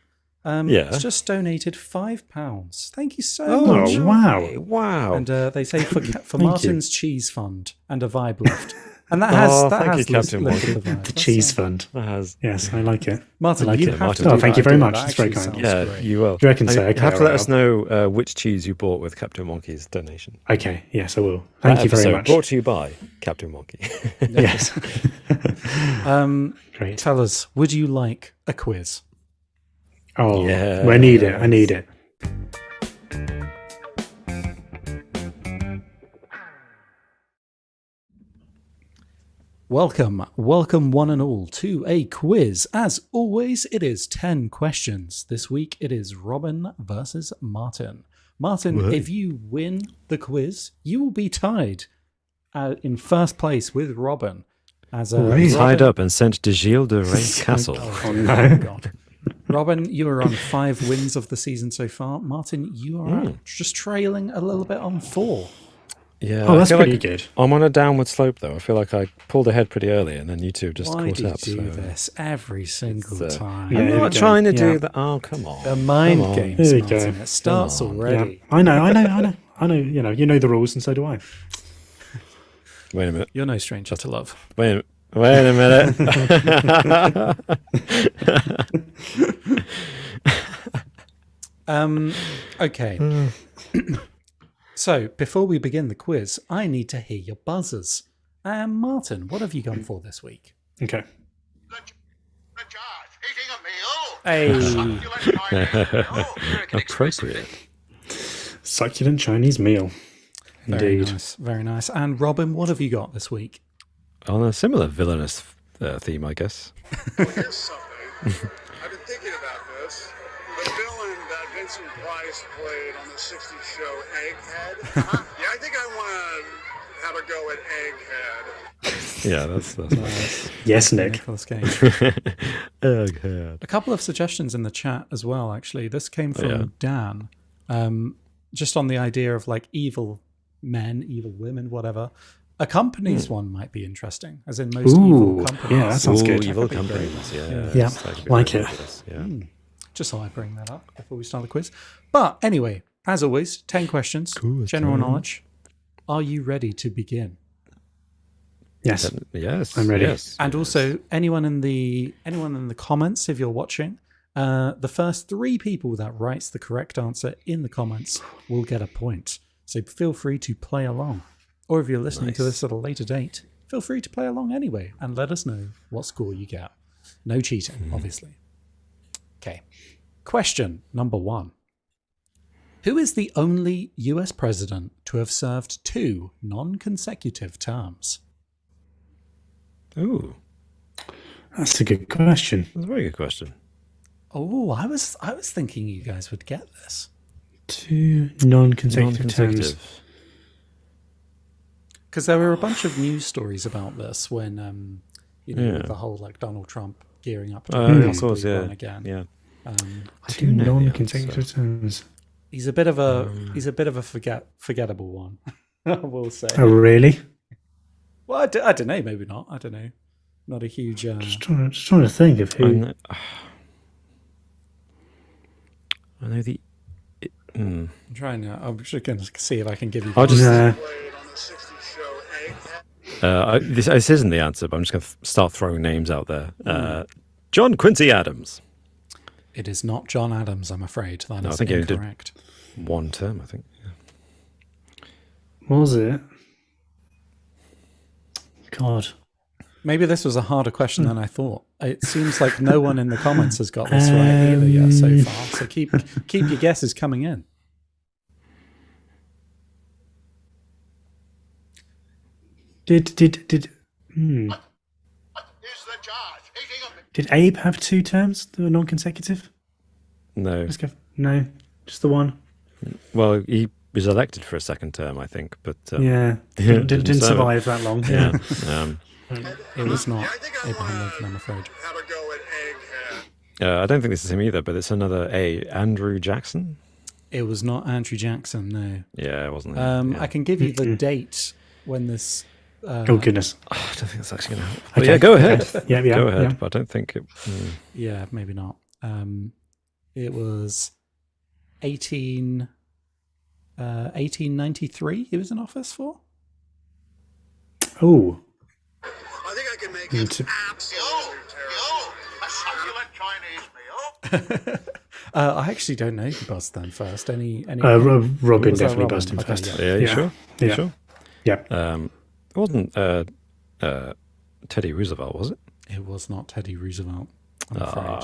Yeah. It's just donated £5. Thank you so Oh, much. wow. Wow. And they say for you. Martin's Cheese Fund and a vibe lift. And that has thank you, Captain lifted Wonky. the vibe. The That's cheese it. fund. that has. Yes, I like it. Martin, I like you it. have Martin. to Oh, do thank that you very idea. much. That It's very actually kind. sounds Yeah, great. you will. Do you reckon so? You Okay, have to let alright, us know which cheese you bought with Captain Wonky's donation. Okay, yes, I will. Thank you very Episode much. Brought to you by Captain Wonky. Yes. Great. Tell us, would you like a quiz? Oh, Yes. I need it. I need it. Welcome one and all to a quiz. As always, it is 10 questions. This week it is Robin versus Martin. Martin, Whoa. if you win the quiz, you will be tied in first place with Robin. As Really? Tied up and sent to Gilles de Ray's castle. Oh, no. God. Robin, you are on 5 wins of the season so far. Martin, you are just trailing a little bit on 4. Yeah, Oh, I that's feel pretty like good. I'm on a downward slope, though. I feel like I pulled ahead pretty early, and then you two just Why caught do you up. do so this every single it's, time? Yeah, I'm here we not go. trying to Yeah. do that. Oh, come on. The mind Come on. games, Here we Martin. go. It starts Come on. Yeah, already. I know. You know the rules, and so do I. Wait a minute. You're no stranger to love. Wait a minute. Okay. So, before we begin the quiz, I need to hear your buzzers. Martin, what have you gone for this week? Okay. Hey. Appropriate. Succulent Chinese meal. Very Indeed. nice. Very nice. And Robin, what have you got this week? On a similar villainous theme, I guess. Here's something. I've been thinking about this. The villain that Vincent Price played on the 60s show, Egghead. Yeah, I think I want to have a go at Egghead. Yeah, that's nice. Yes, Nick. Nicolas Cage. Egghead. A couple of suggestions in the chat as well, actually. This came from Dan. Just on the idea of like evil men, evil women, whatever. A company's one might be interesting, as in most evil Ooh, companies. yeah, that sounds good. Evil That could be great. companies. Yeah. Yeah, that could be like really it. good, Yeah. Just thought I'd bring that up before we start the quiz. But anyway, as always, 10 questions, Cool, general time. knowledge. Are you ready to begin? Yes. Yes. I'm ready. Yes. And also, anyone in the comments, if you're watching, the first 3 people that writes the correct answer in the comments will get a point. So feel free to play along. Or if you're listening to this at a later date, feel free to play along anyway and let us know what score you get. No cheating, obviously. Okay. Question number 1. Who is the only US president to have served 2 non-consecutive terms? Ooh, That's a good question. that's a very good question. Oh, I was thinking you guys would get this. 2 non-consecutive terms. Because there were a bunch of news stories about this when, Yeah. with the whole like Donald Trump gearing up to Of possibly course, yeah. run again. Yeah. I 2 do know. non-consecutive terms. He's a bit of a forgettable one. I will say. Oh, really? Well, I don't know. Maybe not. I don't know. Not a huge. Just trying to think of who. I know the. I'm trying. I'm just going to see if I can give you. I'll just. Nah. Played on the 60s show, Egghead. This isn't the answer, but I'm just going to start throwing names out there. John Quincy Adams. It is not John Adams. I'm afraid that No, I is think he did- incorrect. 1 term, I think. Was it? God. Maybe this was a harder question than I thought. It seems like no one in the comments has got this right either yet so far. So keep your guesses coming in. Did Here's the judge. Eating a did Abe have 2 terms that were non-consecutive? No. Let's go. No, just the one. Well, he was elected for a second term, I think, but Yeah, didn't didn't serve it. survive that long. yeah. It was not Yeah, I think I Abraham wanna Lincoln, I'm afraid. have a go at Egghead. I don't think this is him either, but it's another A. Andrew Jackson. It was not Andrew Jackson, no. Yeah, it wasn't. Him. Yeah. I can give you the date when this. Oh goodness. I don't think that's actually going to help. Okay, Yeah, go ahead. Yeah, Go ahead, yeah. but I don't think it. Yeah, maybe not. It was 1893 he was in office for. Oh, I think I can make it absolutely terrible. A succulent Chinese meal. I actually don't know who buzzed then first. Any Robin Was that definitely Robin? buzzed him Okay, first. yeah. Yeah, you sure? You Yeah. sure? Yeah. It wasn't Teddy Roosevelt, was it? It was not Teddy Roosevelt, I'm afraid.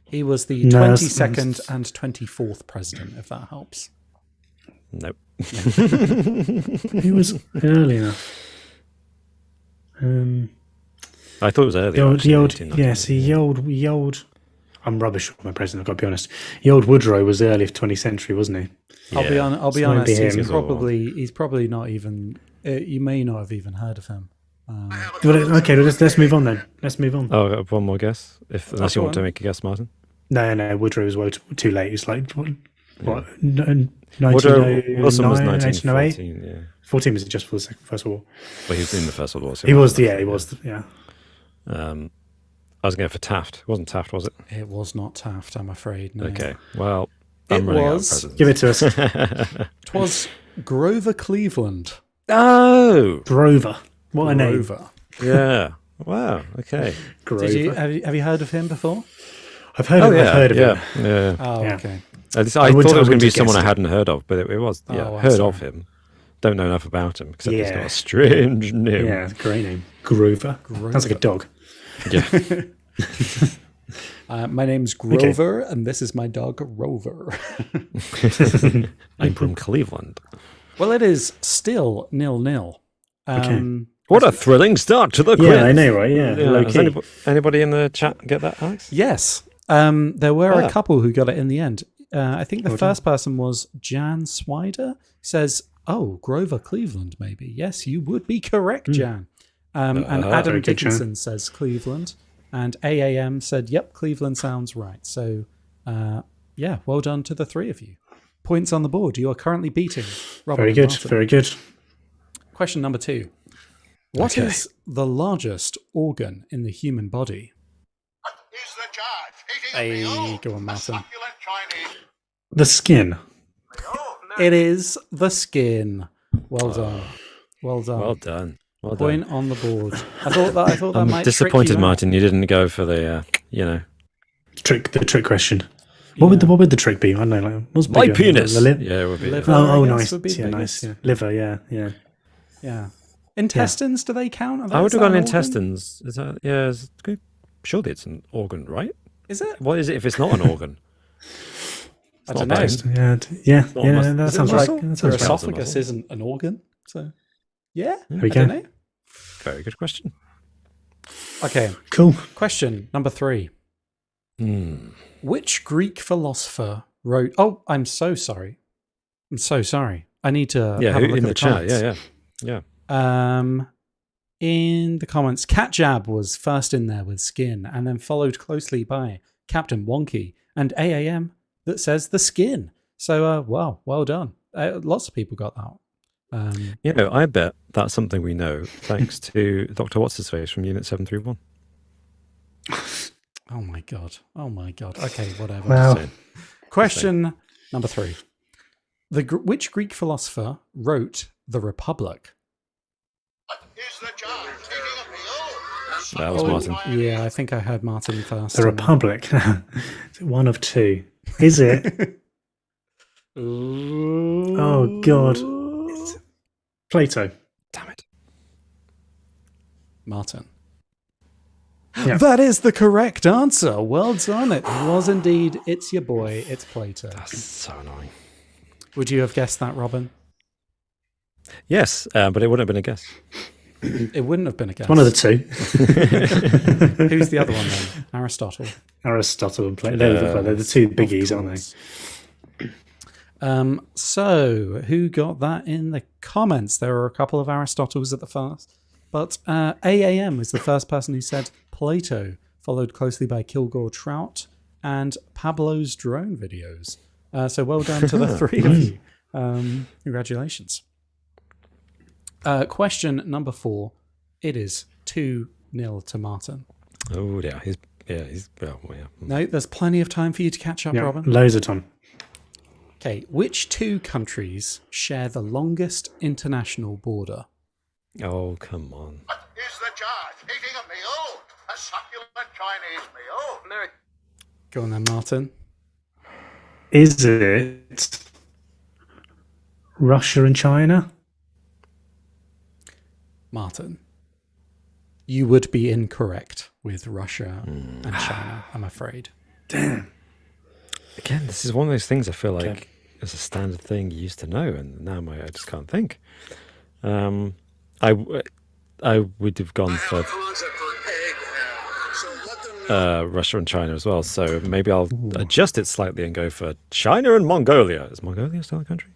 He was the No, 22nd and 24th president, if that helps. Nope. He was earlier. I thought it was earlier. The old, actually, the old, 1890. yes, the old. I'm rubbish with my president. I've got to be honest. The old Woodrow was early 20th century, wasn't he? I'll be Yeah. I'll be So honest. maybe He's him. probably not even. You may not have even heard of him. Okay, let's move on then. Let's move on. Oh, I got one more guess. Unless you go want to on. make a guess, Martin. No, Woodrow was way too late. It's like what? Woodrow Wilson was 1908. 1914. Yeah. 14 was just for the First World War. Well, he was in the First World War. So He was, yeah, he was, yeah. I was going for Taft. It wasn't Taft, was it? It was not Taft, I'm afraid. No. Okay. Well, It I'm running was- out of presidents. Give it to us. It was Grover Cleveland. Oh, Grover. What a name. Grover. yeah. Wow. Okay. Grover. Did you have you heard of him before? I've heard of yeah. I've heard of yeah. him. Yeah. Oh, Yeah. okay. I I thought it wouldn't- was I going to wouldn't be have someone I guessed it. hadn't heard of, but it was. Yeah, Oh, I'm heard of sorry. him. Don't know enough about him except he's got Yeah. a strange name. Yeah, great name. Grover. Sounds like a dog. Yeah. My name's Grover, and this is my dog Rover. I'm from Cleveland. Well, it is still 0-0. What a thrilling start to the quiz. Yeah, I know, right? Yeah, low Does key. anybody in the chat get that, Alex? Yes, there were Ah. a couple who got it in the end. I think the first person was Jan Swider. Says, "Oh, Grover Cleveland, maybe." Yes, you would be correct, Jan. And Adam very good, Jan. Dickinson says Cleveland, and AAM said, "Yep, Cleveland sounds right." So, yeah, well done to the three of you. Points on the board. You are currently beating Robin. Very and good, Martin. very good. Question number 2. What Okay. is the largest organ in the human body? He's the judge. Eating a Hey, meal. go on, A Martin. succulent Chinese The skin. meal. It is the skin. Well done. Well done. Well done. Well done. Point on the board. I thought that I'm might disappointed, trick you out. Martin. You didn't go for the, The trick question. What would the trick be? I don't know. Like, what's my bigger? penis. The liver? Yeah, it would be. Liver. Oh, I guess nice. would be Yeah, biggest. nice. Yeah. Liver. Yeah, yeah. Yeah. Intestines, do they count? Are I would is have that gone an organ? intestines. Is that? Yeah. Surely it's an organ, right? Is it? What is it if it's not an organ? I It's don't not know. bone. Yeah, not yeah. muscle. That Is it sounds right. muscle? That Your sounds right. muscle. esophagus isn't an organ, so yeah. we I go. don't know. Very good question. Okay. Cool. Question number 3. Hmm. Which Greek philosopher wrote? Oh, I'm so sorry. I'm so sorry. I need to Yeah, have a look in at the chat. comments. Yeah. In the comments, Cat Jab was first in there with skin, and then followed closely by Captain Wonky and AAM that says the skin. So, well done. Lots of people got that. You know, I bet that's something we know thanks to Dr. What's-His-Face from Unit 731. Oh my god. Okay, whatever. Wow. So, Question number 3. Which Greek philosopher wrote The Republic? He's the judge. Eating a meal. that was Martin. Yeah, I think I heard Martin first. The Republic. Is it one of two? Is it? Oh, God. It's Plato. Damn it. Martin. Yeah. That is the correct answer. Well done. It was indeed. It's your boy. It's Plato. That's so annoying. Would you have guessed that, Robin? Yes, but it wouldn't have been a guess. It wouldn't have been a guess. One of the two. Who's the other one then? Aristotle. Aristotle and Plato. They're the two biggies, aren't they? So, who got that in the comments? There were a couple of Aristotles at the first, but AAM is the first person who said Plato, followed closely by Kilgore Trout and Pablo's drone videos. So well done to the three of you. Congratulations. Question number 4. It is 2-0 to Martin. Oh, yeah. Yeah, he's well, yeah. No, there's plenty of time for you to catch up, Yeah, Robin. loads of time. Okay, which two countries share the longest international border? Oh, come on. What is the charge? Eating a meal? A succulent Chinese meal? American. Go on then, Martin. Is it Russia and China? Martin. You would be incorrect with Russia and China, I'm afraid. Damn. Again, this is one of those things I feel like is a standard thing you used to know, and now I just can't think. I would have gone for Russia and China as well, so maybe I'll adjust it slightly and go for China and Mongolia. Is Mongolia still a country?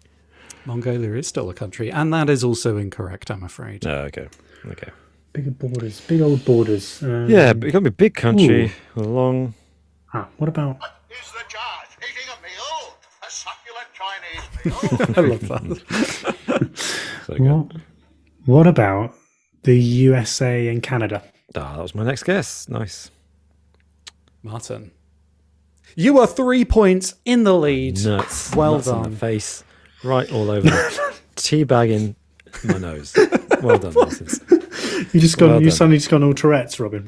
Mongolia is still a country, and that is also incorrect, I'm afraid. Okay. Big borders, big old borders. Yeah, but it got to be a big country, long. What about? What is the charge? Eating a meal? A succulent Chinese meal? I love that. So good. What about the USA and Canada? Ah, that was my next guess. Nice. Martin. You are 3 points in the lead. Nuts. Well Nuts in done. the face. Right all over. Teabagging my nose. Well done, Martin. You suddenly just gone all Tourette's, Robin.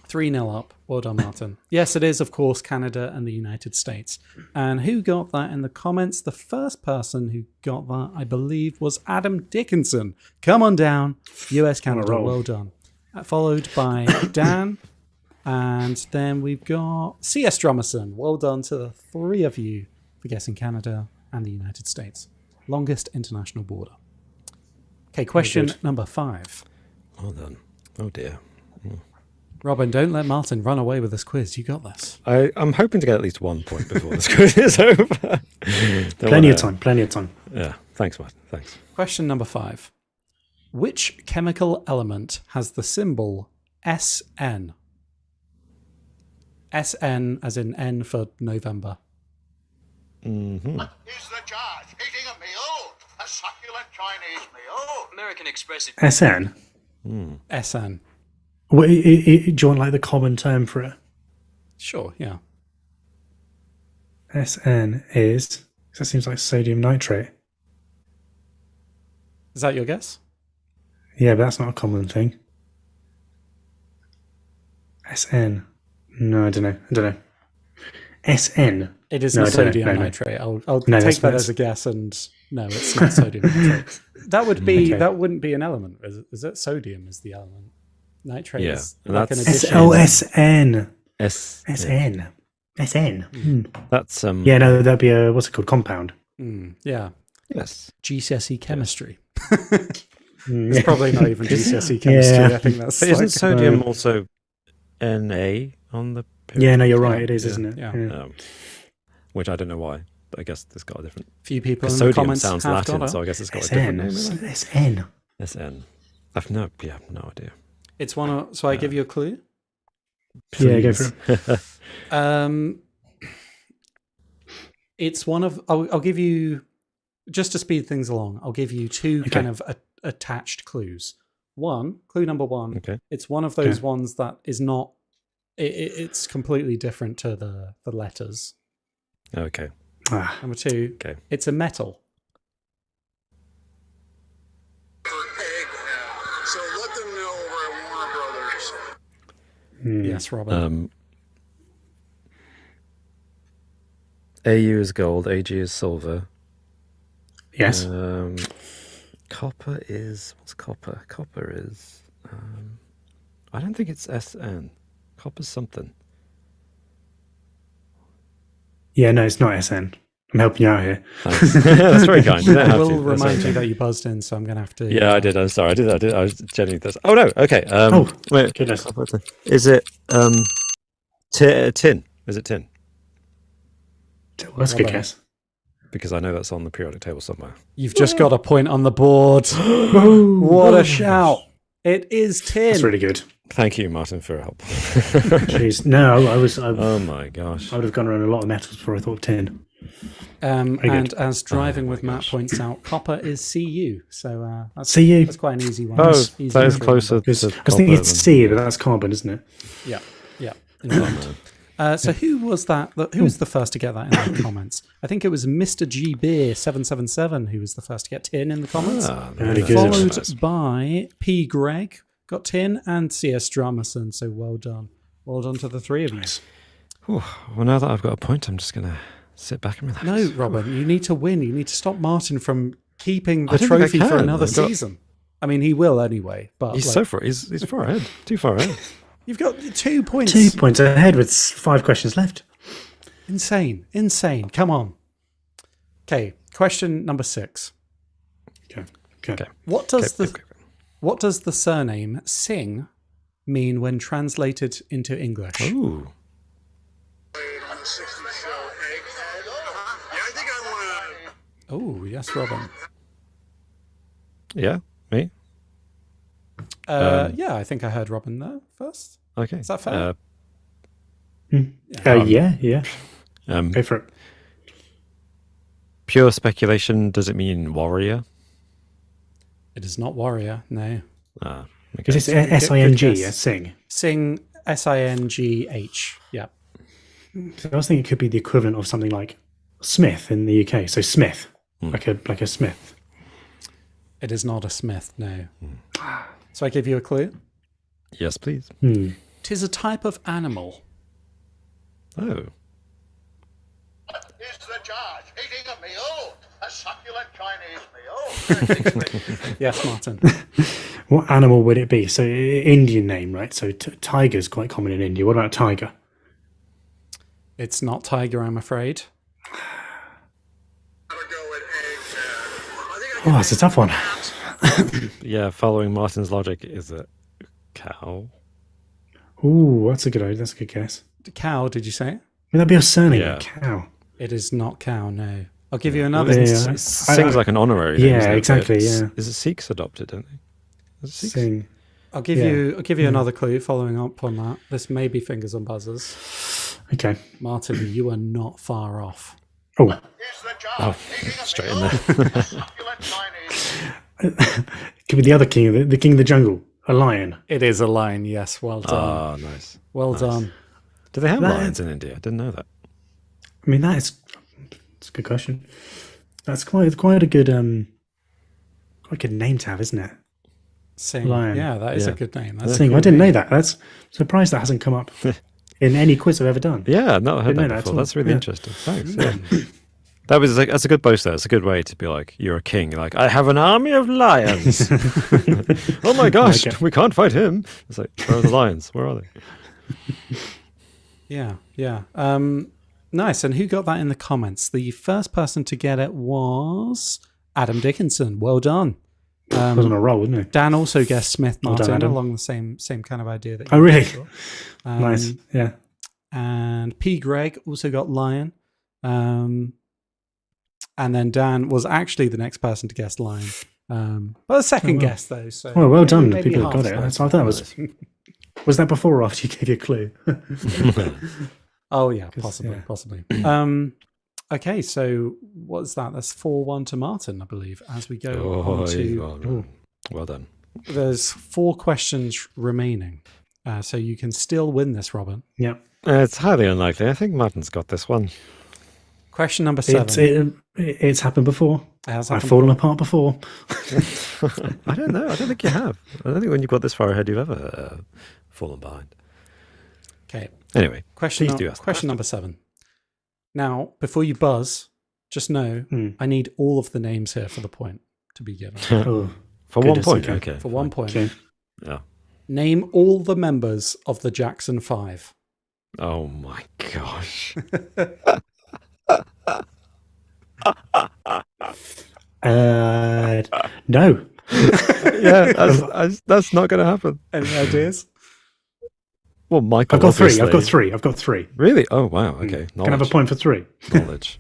3-0 up. Well done, Martin. Yes, it is, of course, Canada and the United States. And who got that in the comments? The first person who got that, I believe, was Adam Dickinson. Come on down. US, Canada. roll. Well done. Followed by Dan. And then we've got C.S. Drummerson. Well done to the three of you for guessing Canada and the United States. Longest international border. Okay, question number 5. Well done. Oh dear. Robin, don't let Martin run away with this quiz. You got this. I'm hoping to get at least 1 point before this quiz is over. Plenty of time. Yeah. Thanks, Martin. Thanks. Question number 5. Which chemical element has the symbol SN? SN as in N for November. What is the charge? Eating a meal? A succulent Chinese meal? American Express. SN. SN. Do you want like the common term for it? Sure, yeah. SN is. That seems like sodium nitrate. Is that your guess? Yeah, but that's not a common thing. SN. No, I don't know. SN. It is No, not I don't know. sodium No. nitrate. I'll No, take that that's- as a guess, and no, it's not sodium nitrate. That would be Okay. that wouldn't be an element, is it? Sodium is the element. Nitrate Yeah, is and like an that's- addition. SN. S. SN. SN. That's Yeah, no, that'd be a what's it called? Compound. Yeah. Yes. GCSE chemistry. Mm. It's probably not even GCSE chemistry. Yeah. I think that's But isn't like, sodium also Na on the period? Yeah, no, you're right. It is, isn't it? Yeah. Which I don't know why, but I guess it's got a different. few people in the Sodium comments sounds have Latin, got it. so I guess it's got a different name. SN. isn't it? SN. SN. I've no idea. It's one of, so I give you a clue. Yeah, go for it. It's one of. I'll give you, just to speed things along. I'll give you two Okay. kind of attached clues. Clue number one. Okay. It's one of those Okay. ones that is not. It's completely different to the letters. Okay. Number 2. Okay. It's a metal. Egg. So let them know over at Warner Brothers. Yes, Robin. AU is gold, AG is silver. Yes. Copper is what's copper? Copper is I don't think it's SN. Copper's something. Yeah, no, it's not SN. I'm helping you out here. Thanks. That's very kind. You don't I have will to. That's remind okay. you that you buzzed in, so I'm going to have to. Yeah, I did. I'm sorry. I did. I was genuinely this. Oh no. Okay. Wait. goodness. Is it tin? Is it tin? Well, that's a good guess. Because I know that's on the periodic table somewhere. You've just got a point on the board. What a shout! It is tin. That's really good. Thank you, Martin, for your help. Jeez. No, I Oh my gosh. would have gone around a lot of metals before I thought of tin. And as Driving with Matt points out, copper is Cu. So Cu. that's quite an easy one. Oh, Easy that is to closer remember. to I was thinking it's copper C, but that's carbon, isn't it? Yeah, yeah. Indeed. So who was that? Who was the first to get that in the comments? I think it was Mr. G Beer 777 who was the first to get tin in the comments. Very good. Followed by P. Greg got tin and C.S. Drummerson. So well done to the three of you. Whew. Well, now that I've got a point, I'm just going to sit back and relax. No, Robin, you need to win. You need to stop Martin from keeping the I don't think I trophy for can. another I've got- season. I mean, he will anyway. But He's so far. He's far ahead. Too far ahead. you've got 2 points. 2 points ahead with 5 questions left. Insane. Come on. Okay, question number 6. Okay. What does the surname Singh mean when translated into English? Ooh. Played on the 60s show Egghead. Yeah, I think I want to. Oh, yes, Robin. Yeah, me? Yeah, I think I heard Robin there first. Okay. Is that fair? Yeah. Go for it. Pure speculation, does it mean warrior? It is not warrior, no. Okay. Is this Good Sing? guess. Yeah, Sing. Sing, Singh. Yeah. So I was thinking it could be the equivalent of something like Smith in the UK. So Smith, like a Smith. It is not a Smith, no. So I give you a clue. Yes, please. Tis a type of animal. Oh. Is the judge eating a meal? A succulent Chinese meal? Yes, Martin. What animal would it be? So Indian name, right? So tiger's quite common in India. What about tiger? It's not tiger, I'm afraid. Have a go at Egghead. I think I Oh, it's a tough one. Yeah, following Martin's logic, is it cow? Ooh, that's a good guess. Cow, did you say? Would that be a surname? Yeah. Cow. It is not cow, no. I'll give you another. Yeah. Sings like an honorary name. Yeah, isn't it? exactly, But yeah. Is it Sikhs adopted, don't they? Is it Sikhs? Sing. I'll give you another clue following up on that. This may be fingers on buzzers. Okay. Martin, you are not far off. Oh, Is the judge eating a straight in meal? there. A succulent Chinese meal? could be the other king, the king of the jungle, a lion. It is a lion, yes. Well done. Ah, nice. Well done. Do they have That- lions in India? I didn't know that. I mean, that's a good question. That's quite a good quite a good name to have, isn't it? Sing. Lion. Yeah, that is a Yeah. good name. That's a Sing. cool I didn't name. know that. That's surprised that hasn't come up in any quiz I've ever done. Yeah, I've not heard Didn't know that that at before. all. That's really Yeah. interesting. Thanks. Yeah. That's a good boast there. It's a good way to be like, you're a king. Like, I have an army of lions. Oh my gosh, Okay. we can't fight him. It's like, where are the lions? Where are they? Yeah. Nice. And who got that in the comments? The first person to get it was Adam Dickinson. Well done. Was on a roll, wasn't it? Dan also guessed Smith Well done, Martin Adam. along the same kind of idea that Oh, you really? got. Nice. Yeah. And P. Greg also got lion. And then Dan was actually the next person to guess lion. But a second guess though. So Well, well done. maybe People have half got it. score. That's, I thought it was that before or after you gave your clue? Oh yeah, possibly. Okay, so what's that? That's 4-1 to Martin, I believe. As we go on to, well done. there's 4 questions remaining, so you can still win this, Robin. Yeah. It's highly unlikely. I think Martin's got this one. Question number 7. It's happened before. It has I've happened fallen apart before. I don't know. I don't think you have. I don't think when you've got this far ahead, you've ever fallen behind. Okay. Anyway, Question, please do ask the question number 7. Now, before you buzz, just know I need all of the names here for the point to be given. Oh, For goodness, 1 point, okay. okay. For 1 point. okay. Yeah. Name all the members of the Jackson 5. Oh my gosh. No. Yeah, that's not going to happen. Any ideas? Well, Michael. I've got 3. obviously. I've got 3. Really? Oh wow. Okay. Can I have a point for 3? Knowledge.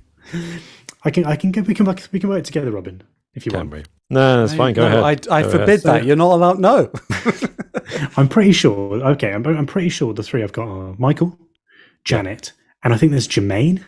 I can go. We can work together, Robin, if you want. Camry. No, that's fine. Go ahead. I Go forbid ahead. that. You're not allowed. No. I'm pretty sure. Okay, I'm pretty sure the 3 I've got are Michael, Janet, and I think there's Jermaine.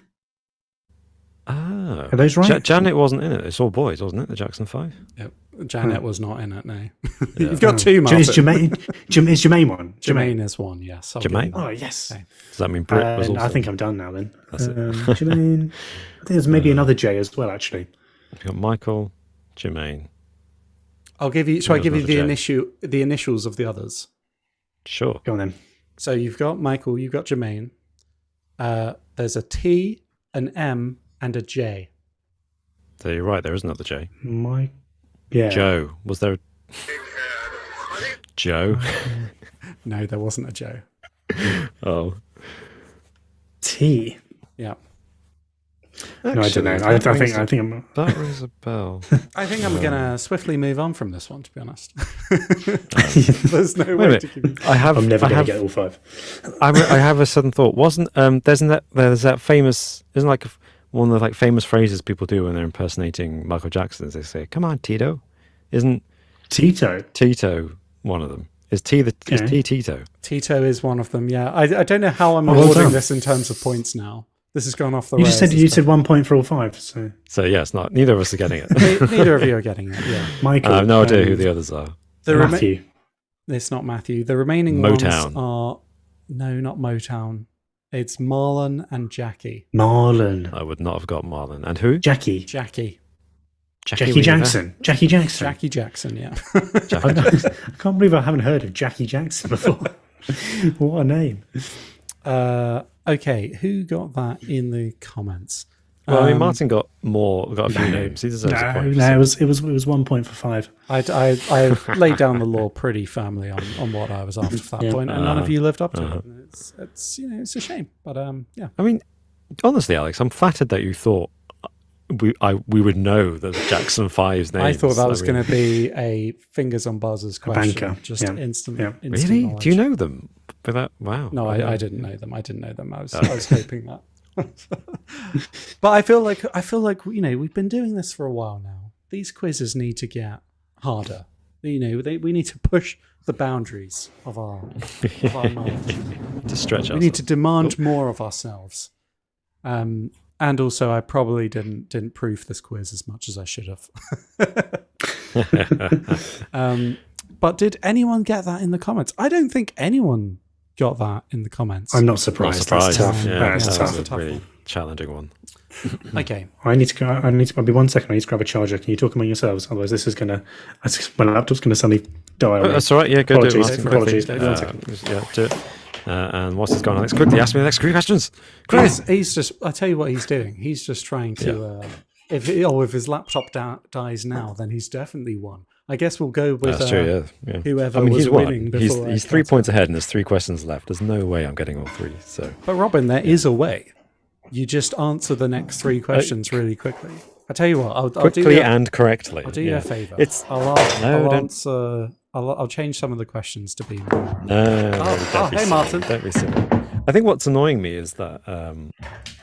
Ah, Oh. Are those right? Janet wasn't in it. It's all boys, wasn't it? The Jackson 5? Yep. Janet was not in it, no. You've got two, Martin. Is Jermaine one? Jermaine is one, yes. I'll give Jermaine? you that. Oh, yes. Okay. Does that mean Brit was also? I think I'm done now then. That's it. Jermaine. I think there's maybe another J as well, actually. You've got Michael, Jermaine. I'll give you. Shall I give you Another the initials of the others? Sure. Go on then. So you've got Michael, you've got Jermaine. There's a T, an M, and a J. So you're right, there is another J. Yeah. Joe. Was there a Joe? No, there wasn't a Joe. Oh. T. Yeah. No, I don't know. I think I'm. That rings a bell. I think I'm going to swiftly move on from this one, to be honest. There's no Wait a way minute. to give you... I'm never going to get all 5. I have a sudden thought. Wasn't there's that famous, isn't like one of the like famous phrases people do when they're impersonating Michael Jackson? Is they say, "Come on, Tito." Isn't Tito one of them? Is T Tito? Tito is one of them, yeah. I don't know how I'm well awarding done. this in terms of points now. This has gone off the You rails. just said you said 1 point for all 5. So Yeah, it's not. Neither of us are getting it. Neither of you are getting it, yeah. Michael. I have no idea who the others are. Matthew. It's not Matthew. The remaining Motown. ones are... No, not Motown. It's Marlon and Jackie. Marlon. I would not have got Marlon. And who? Jackie. Jackie Jackie Jackson. Jackie Jackson. Jackie Jackson, yeah. I can't believe I haven't heard of Jackie Jackson before. What a name. Okay, who got that in the comments? Well, I mean, Martin got a few names. He deserves a point. No, it was 1 point for 5. I laid down the law pretty firmly on what I was after for that point, and none of you lived up to it. It's it's a shame, but yeah. I mean, honestly, Alex, I'm flattered that you thought we would know the Jackson 5's names. I thought that was going to be a fingers on buzzers question, banker. just instant. Yeah. instant Really? knowledge. Do you know them? Wow. No, I didn't know them. I didn't know them. I was hoping that. But I feel like we've been doing this for a while now. These quizzes need to get harder. We need to push the boundaries of our knowledge. To stretch us. We need to demand more of ourselves. And also, I probably didn't proof this quiz as much as I should have. But did anyone get that in the comments? I don't think anyone got that in the comments. I'm not surprised. That's tough. Yeah, That's that tough. was a really challenging one. Okay. I need to go. I'll be 1 second. I need to grab a charger. Can you talk among yourselves? Otherwise, my laptop's gonna suddenly die. That's all right. Yeah, go do it, Martin. Apologies. Quickly. 1 second. Yeah, do it. And what's going on? Alex, quickly ask me the next 3 questions. He's just. I tell you what he's doing. He's just trying to. If his laptop dies now, then he's definitely won. I guess we'll go with That's true. Yeah. whoever he's was won. winning before. He's 3 points ahead, and there's 3 questions left. There's no way I'm getting all 3. So, but Robin, there is a way. You just answer the next 3 questions really quickly. I tell you what, I'll quickly do and correctly. I'll do you a favour. I'll change some of the questions to be more. No, hey, Martin. Don't be silly. I think what's annoying me is that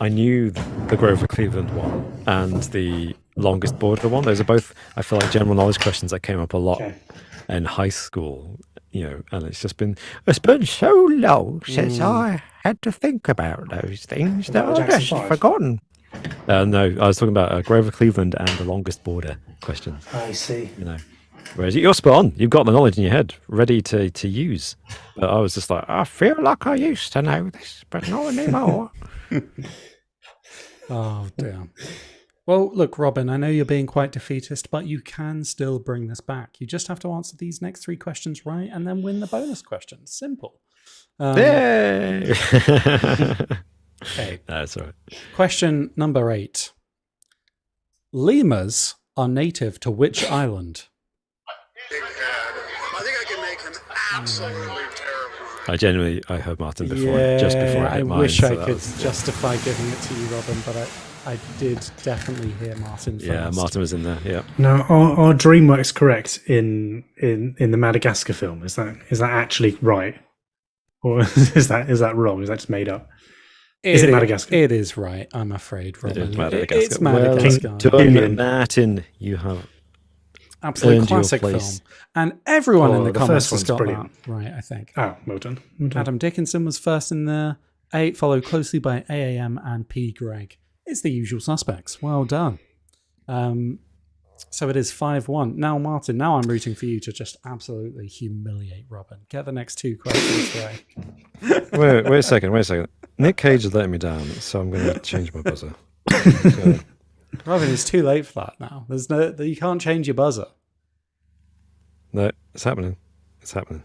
I knew the Grover Cleveland one and the longest border one. Those are both, I feel like, general knowledge questions that came up a lot in high school. And it's been so long since I had to think about those things that I've just forgotten. No, I was talking about Grover Cleveland and the longest border questions. I see. Whereas you're spot on. You've got the knowledge in your head ready to use. But I was just like, I feel like I used to know this, but not anymore. Oh, damn. Well, look, Robin, I know you're being quite defeatist, but you can still bring this back. You just have to answer these next 3 questions right and then win the bonus questions. Simple. Yay! Okay. That's all right. Question number 8. Lemurs are native to which island? Big head. I think I can make him absolutely terrible. I heard Martin before, just before I hit mine. Wish so I that could was- justify giving it to you, Robin, but I did definitely hear Martin first. Yeah, Martin was in there. Yeah. Now, are DreamWorks correct in the Madagascar film? Is that actually right, or is that wrong? Is that just made up? Is it Madagascar? It is right, I'm afraid, Robin. It is Madagascar. It's Madagascar. Well, Martin, you have Absolute earned your classic film. place. And everyone in the the comments first has one's got brilliant. that right, I think. Oh, well done. Well done. Adam Dickinson was first in there, followed closely by AAM and P. Greg. It's the usual suspects. Well done. So it is 5-1. Now, Martin, now I'm rooting for you to just absolutely humiliate Robin. Get the next 2 questions right. Wait a second. Nick Cage is letting me down, so I'm going to change my buzzer. So, Robin, it's too late for that now. You can't change your buzzer. no, it's happening. It's happening.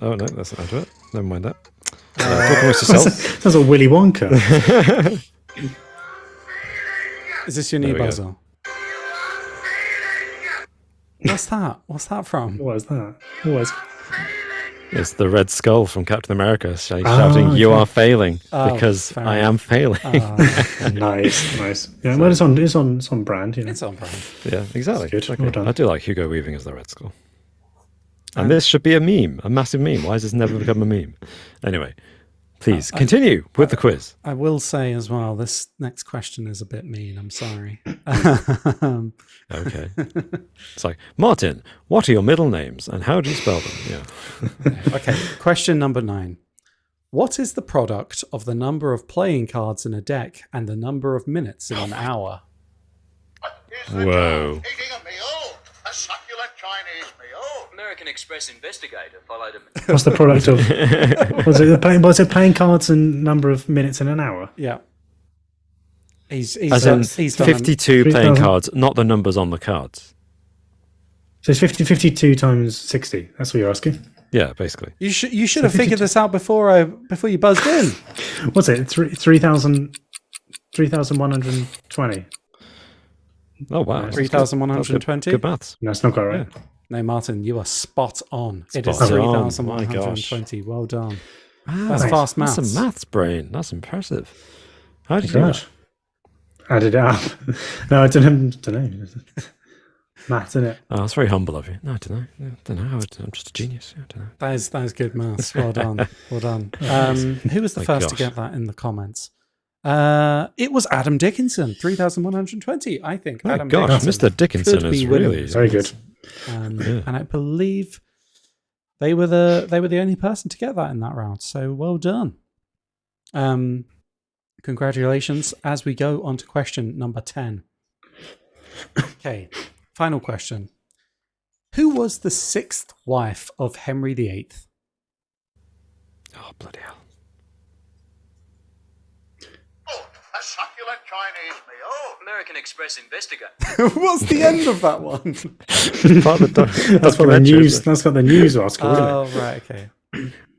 Oh, no, that's not how to do it. Never mind that. Talk amongst yourself. Sounds like Willy Wonka. Is this your new There we go. buzzer? What's that? What's that from? What was that? What was? It's the Red Skull from Captain America shouting, "You okay. are failing Oh, because fair I enough. am failing." Nice. Yeah, well, it's on brand. You know. It's on brand. Yeah, exactly. Good. exactly. Well done. I do like Hugo Weaving as the Red Skull. And this should be a meme, a massive meme. Why has this never become a meme? Anyway, please continue with the quiz. I will say as well, this next question is a bit mean. I'm sorry. Okay. It's like, Martin, what are your middle names and how do you spell them? Yeah. Okay, question number 9. What is the product of the number of playing cards in a deck and the number of minutes in an hour? Here's the Whoa. judge eating a meal, a succulent Chinese meal. American Express investigator followed him. What's the product of? Was it playing cards and number of minutes in an hour? Yeah. He's As done, in he's done 52 playing 3,000. cards, not the numbers on the cards. So it's 52 times 60. That's what you're asking. Yeah, basically. You should have figured this out before you buzzed in. What's it? 3,120. Oh, wow. 3,120? Good maths. No, it's not quite right. No, Martin, you are spot on. It is Spot on. 3,120. Well done. Wow, That's fast maths. That's a maths brain. That's impressive. How did you Very do much. that? Added it up. No, I don't know. Maths, isn't it? Oh, that's very humble of you. No, I don't know. I'm just a genius. I don't know. That is good maths. Well done. Well done. Who was the My first to gosh. get that in the comments? It was Adam Dickinson, 3,120. I think My Adam gosh, Dickinson Mr. Dickinson could be is winning really this Very quiz. good. And I believe they were the only person to get that in that round. So well done. Congratulations. As we go on to question number 10. Okay, final question. Who was the 6th wife of Henry VIII? Oh, bloody hell. Oh, a succulent Chinese meal. American Express investigator. What's the end of that one? That's what the news. That's what the news article, isn't it? Oh, right, okay.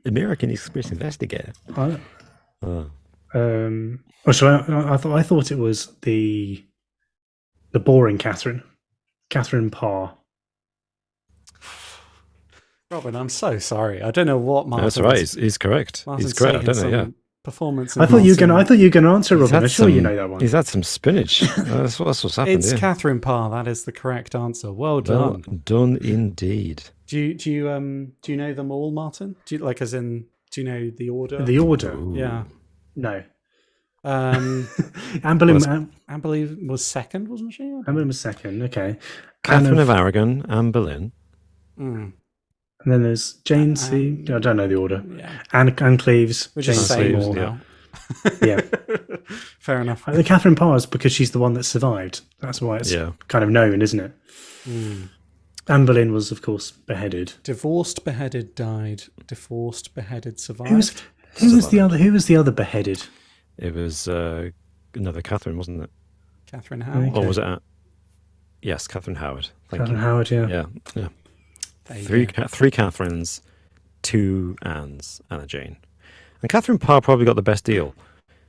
American Express investigator. Oh. Or should I thought it was the boring Catherine Parr. Robin, I'm so sorry. I don't know what Martin. That's right. He's correct. Martin's He's correct. I taking don't know. Yeah. some Performance. I thought you were going to answer, He's Robin. had I'm sure you some- know that one. He's had some spinach. That's what's happened. It's yeah. Catherine Parr. That is the correct answer. Well Well done. done indeed. Do you know them all, Martin? Do you know the order? The order. Yeah. No. Anne Boleyn was second, wasn't she? Anne Boleyn was second. Okay. Catherine of Aragon, Anne Boleyn. Mm. And then there's Jane C. I don't know the order. Yeah. Anne Cleves. We're Jane just saying Cleves, all yeah. now. Yeah. Fair enough. The Catherine Parr is because she's the one that survived. That's why it's Yeah. kind of known, isn't it? Anne Boleyn was, of course, beheaded. Divorced, beheaded, died. Divorced, beheaded, survived. Who was the other beheaded? It was another Catherine, wasn't it? Catherine Howard. Or was it? Yes, Catherine Howard. Thank Catherine you. Howard, yeah. Yeah. There you Three go. Catherines, 2 Annes, and a Jane. And Catherine Parr probably got the best deal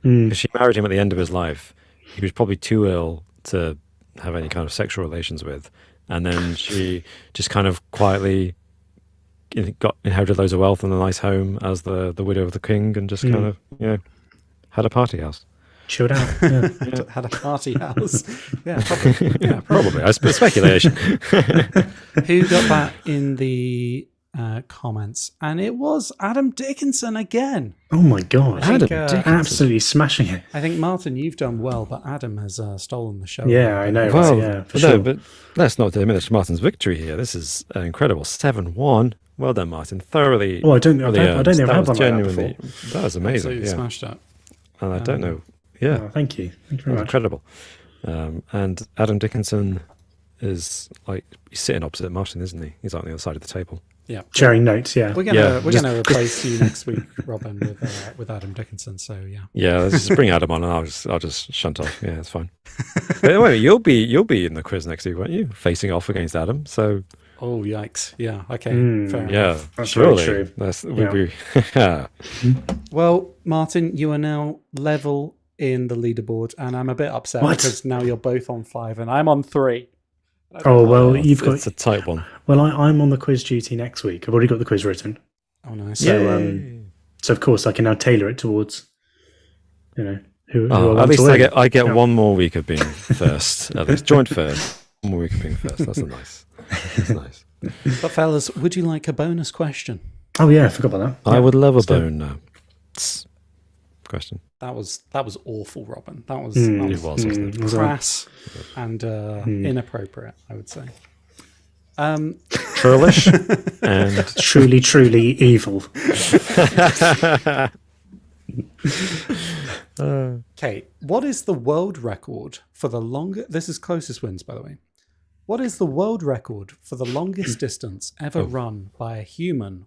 because she married him at the end of his life. He was probably too ill to have any kind of sexual relations with, and then she just kind of quietly inherited loads of wealth and a nice home as the widow of the king, and just kind of had a party house. Chilled out. Yeah. Had a party house. Yeah, probably. Yeah, Probably, I speculation. Who got that in the comments? And it was Adam Dickinson again. Oh my god. I think, Adam Dickinson. Absolutely smashing it. I think, Martin, you've done well, but Adam has stolen the show. Yeah, I know. Well, right, yeah, for no, sure. but let's not diminish Martin's victory here. This is incredible. 7-1. Well done, Martin. Thoroughly. Oh, I don't know. thoroughly I don't think I've earned. had That one was like that genuinely. That was amazing. Absolutely Yeah. smashed it. And I don't know. Yeah. Oh, thank you. Thank you That very was much. incredible. And Adam Dickinson is like he's sitting opposite Martin, isn't he? He's on the other side of the table. Yeah. Sharing notes, yeah. We're gonna replace you next week, Robin, with Adam Dickinson. So yeah. Yeah, let's just bring Adam on, and I'll just shunt off. Yeah, it's fine. But anyway, you'll be in the quiz next week, won't you? Facing off against Adam. So Oh yikes! Yeah. Okay. Fair yeah, enough. That's very surely. true. That's, Yeah. we Well, Martin, you are now level in the leaderboard, and I'm a bit upset What? because now you're both on 5 and I'm on 3. Oh, well, you've got. it's a tight one. Well, I'm on the quiz duty next week. I've already got the quiz written. Oh, nice. So, so of course, I can now tailor it towards, who I Oh, want at least to win. I get Yeah. one more week of being first. At least joint first. One more week of being first. That's nice. That's nice. But fellas, would you like a bonus question? Oh, yeah, I forgot about that. I would love a do it. bone question. That was awful, Robin. That was, It was, wasn't it? Was that- crass and inappropriate, I would say. Churlish and Truly, truly evil. Okay, what is the world record for the longest? This is closest wins, by the way. What is the world record for the longest distance ever run by a human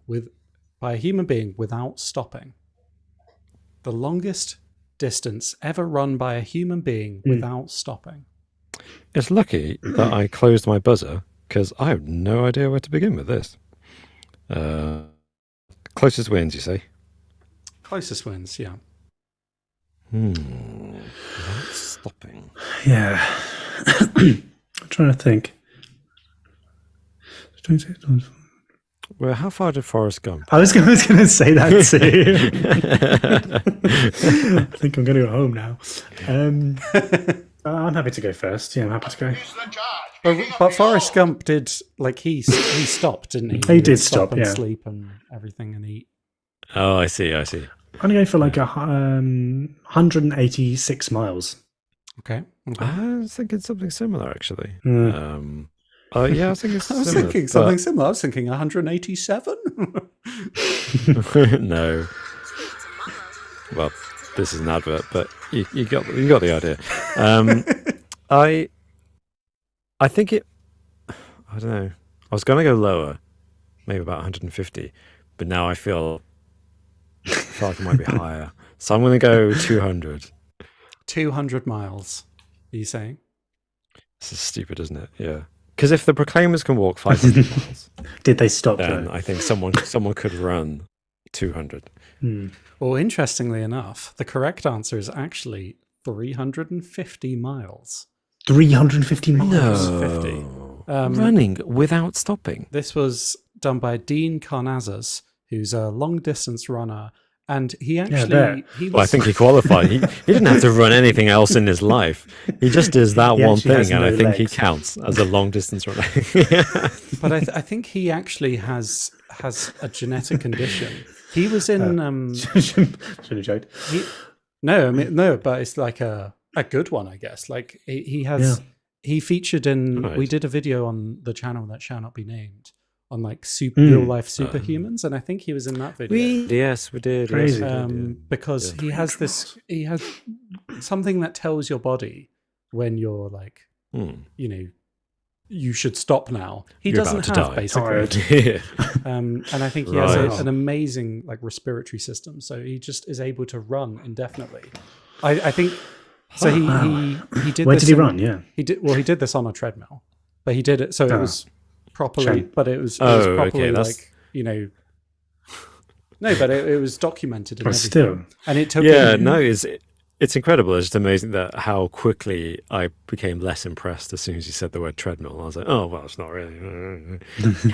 being without stopping? The longest distance ever run by a human being without stopping. it's lucky that I closed my buzzer because I have no idea where to begin with this. Closest wins, you say? Closest wins, yeah. Without stopping. Yeah. I'm trying to think. Well, how far did Forrest Gump? I was going to say that too. I think I'm going to go home now. I'm happy to go first. Yeah, I'm happy to go. Who's the judge? But Forrest Gump did, like, he stopped, didn't he? He did would stop, and yeah. sleep and everything and eat. Oh, I see. I'm going to go for like 186 miles. Okay. I was thinking something similar, actually. Mm. Yeah, I was thinking I was similar, thinking something similar. I was thinking 187. No. Well, this is an advert, but you got the idea. I think it. I don't know. I was going to go lower, maybe about 150, but now I feel like it might be higher. So I'm going to go 200. 200 miles, are you saying? This is stupid, isn't it? Yeah. Because if the Proclaimers can walk 500 miles, Did they stop then though? I think someone could run 200. Well, interestingly enough, the correct answer is actually 350 miles. 350 miles? No. 50. Running without stopping. This was done by Dean Karnazes, who's a long-distance runner, and he actually... he was, Well, I think he qualified. He didn't have to run anything else in his life. He just does that He one actually has thing, and no I think he legs. counts as a long distance runner. But I think he actually has a genetic condition. He was in... Should have joked. No, but it's like a good one, I guess. Like he has... Yeah. He featured in... Right. We did a video on the channel that shall not be named on like real-life superhumans, and I think he was in that video. Yes, we did. Crazy. Yes, we did, Because he has something that tells your body when you're like, you should stop now. He You're doesn't about to have die. basically, yeah. and I think he has Right. an amazing like respiratory system, so he just is able to run indefinitely. I think so. He did. Where this did he in- run? Yeah. He did. Well, he did this on a treadmill, but he did it so it was properly. Shame. But it was Oh, properly okay, that's- like No, but it was documented and But everything. still. And it took Yeah, him, no, it's incredible. It's just amazing that how quickly I became less impressed as soon as you said the word treadmill. I was like, oh, well, it's not really.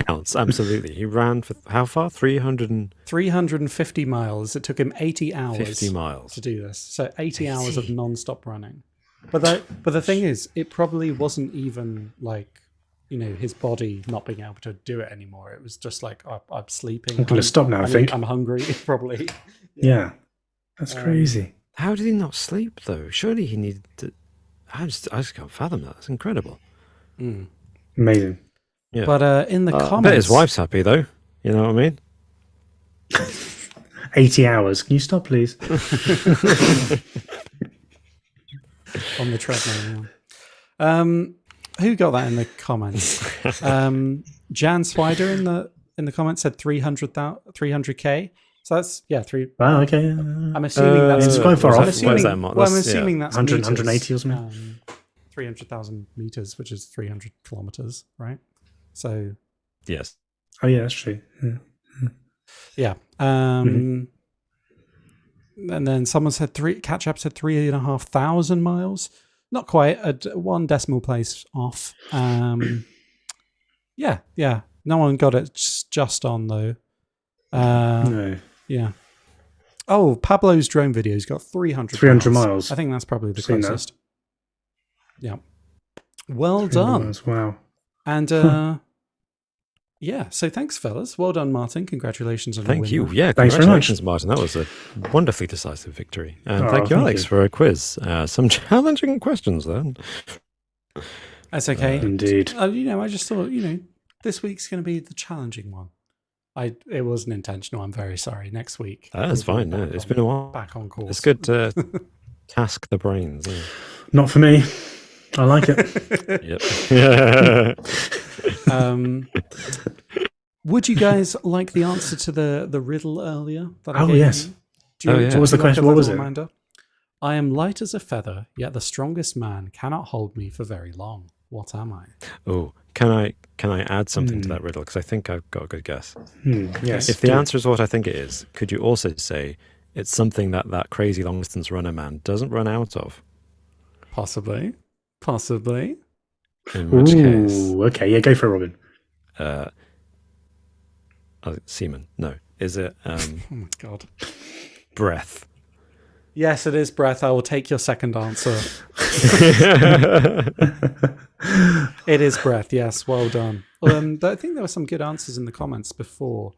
Counts, absolutely. He ran for how far? 350 miles. It took him 80 hours 50 miles. to do this. So 80 hours of non-stop running. But the thing is, it probably wasn't even like, his body not being able to do it anymore. It was just like, I'm sleeping. I'm going to stop now, I think. I'm hungry, probably. Yeah. That's crazy. How did he not sleep, though? Surely he needed to... I just can't fathom that. That's incredible. Amazing. Yeah. But in the I comments... bet his wife's happy, though. You know what I mean? 80 hours. Can you stop, please? On the treadmill. Yeah. Who got that in the comments? Jan Swider in the comments said 300K. So that's three. Wow, okay. I'm assuming that's it's quite far off. I'm assuming, that, Mark? well, I'm That's- assuming that's 100, meters. 180 or something. 300,000 meters, which is 300 kilometers, right? So Yes. Oh, yeah, that's true. Yeah. yeah. And then someone said Catch Up said 3,500 miles. Not quite, one decimal place off. Yeah. No one got it just on though. No. Yeah. Oh, Pablo's drone video's got 300 miles. I think that's probably the Seen that. closest. Yeah. Well 300 done. miles, wow. And yeah, so thanks, fellas. Well done, Martin. Congratulations on your Thank win you. there. Yeah, Thanks very much. congratulations, Martin. That was a wonderfully decisive victory. And Oh, thank you, thank Alex, you. for a quiz. Some challenging questions then. That's okay. Indeed. I just thought, this week's going to be the challenging one. It wasn't intentional. I'm very sorry. Next week. That's we'll be fine. No, back it's on- been a while. Back on course. It's good to task the brains. Yeah. Not for me. I like it. Yep. Would you guys like the answer to the riddle earlier? That I Oh, gave yes. you? Oh, yeah. would What was the you question? a What was little it? reminder? I am light as a feather, yet the strongest man cannot hold me for very long. What am I? Oh, can I add something to that riddle? Because I think I've got a good guess. Yes. If the do. answer is what I think it is, could you also say it's something that crazy long distance runner man doesn't run out of? Possibly. In which case, Ooh, okay. Yeah, go for it, Robin. semen. No, is it Oh my god. breath? Yes, it is breath. I will take your second answer. It is breath. Yes, well done. I think there were some good answers in the comments before.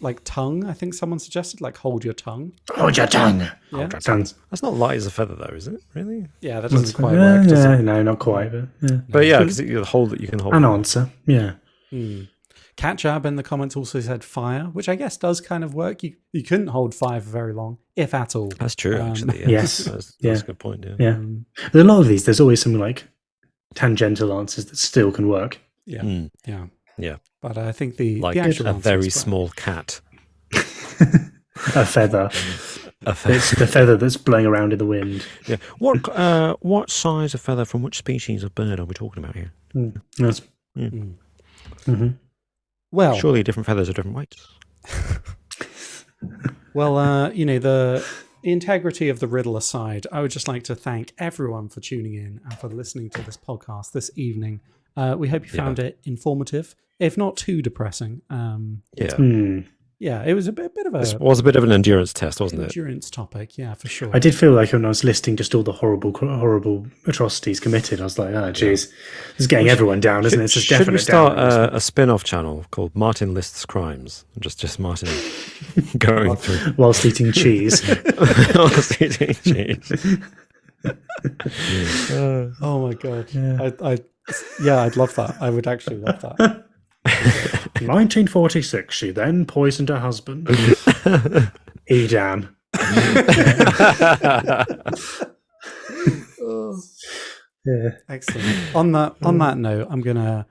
Like tongue, I think someone suggested, like hold your tongue. Hold your tongue. Yeah, Hold your tongue. That's not light as a feather, though, is it? Really? yeah, that doesn't quite work, does Yeah, it? no, not quite. But yeah. But yeah, because you hold it, you can hold An it. answer. Yeah. Catjab in the comments also said fire, which I guess does kind of work. You couldn't hold fire for very long, if at all. That's true, actually. Yeah. Yes. That's Yeah. a good point. Yeah. Yeah. There's a lot of these. There's always some like tangential answers that still can work. Yeah, Mm. yeah. Yeah. But I think the Like actual a answer very is breath. small cat. A feather. It's the feather that's blowing around in the wind. Yeah. What size of feather from which species of bird are we talking about here? Yes. Well, Surely different feathers are different weights. Well, the integrity of the riddle aside, I would just like to thank everyone for tuning in and for listening to this podcast this evening. We hope you found it informative, if not too depressing. Yeah. Yeah, it was a bit of This a was a bit of an endurance test, wasn't it? endurance topic. Yeah, for sure. I did feel like when I was listing just all the horrible atrocities committed, I was like, oh, jeez. This is getting everyone down, isn't it? It's just Should we definite start down. a spin-off channel called Martin Lists Crimes? Just Martin going through Whilst eating cheese. whilst eating cheese. Oh my god! I'd love that. I would actually love that. 1946, she then poisoned her husband. Edam. Yeah. Excellent. On that note, I'm gonna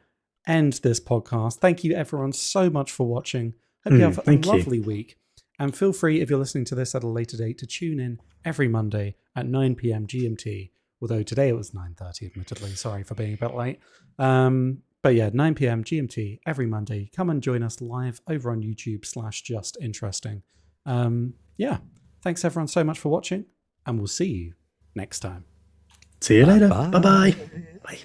end this podcast. Thank you everyone so much for watching. Hope you have a thank you. lovely week. And feel free, if you're listening to this at a later date, to tune in every Monday at 9 p.m. GMT. Although today it was 9:30, admittedly. Sorry for being a bit late. But yeah, 9 p.m. GMT every Monday. Come and join us live over on YouTube /justinteresting. Yeah. Thanks everyone so much for watching, and we'll see you next time. See you later. Bye. Bye-bye. Bye.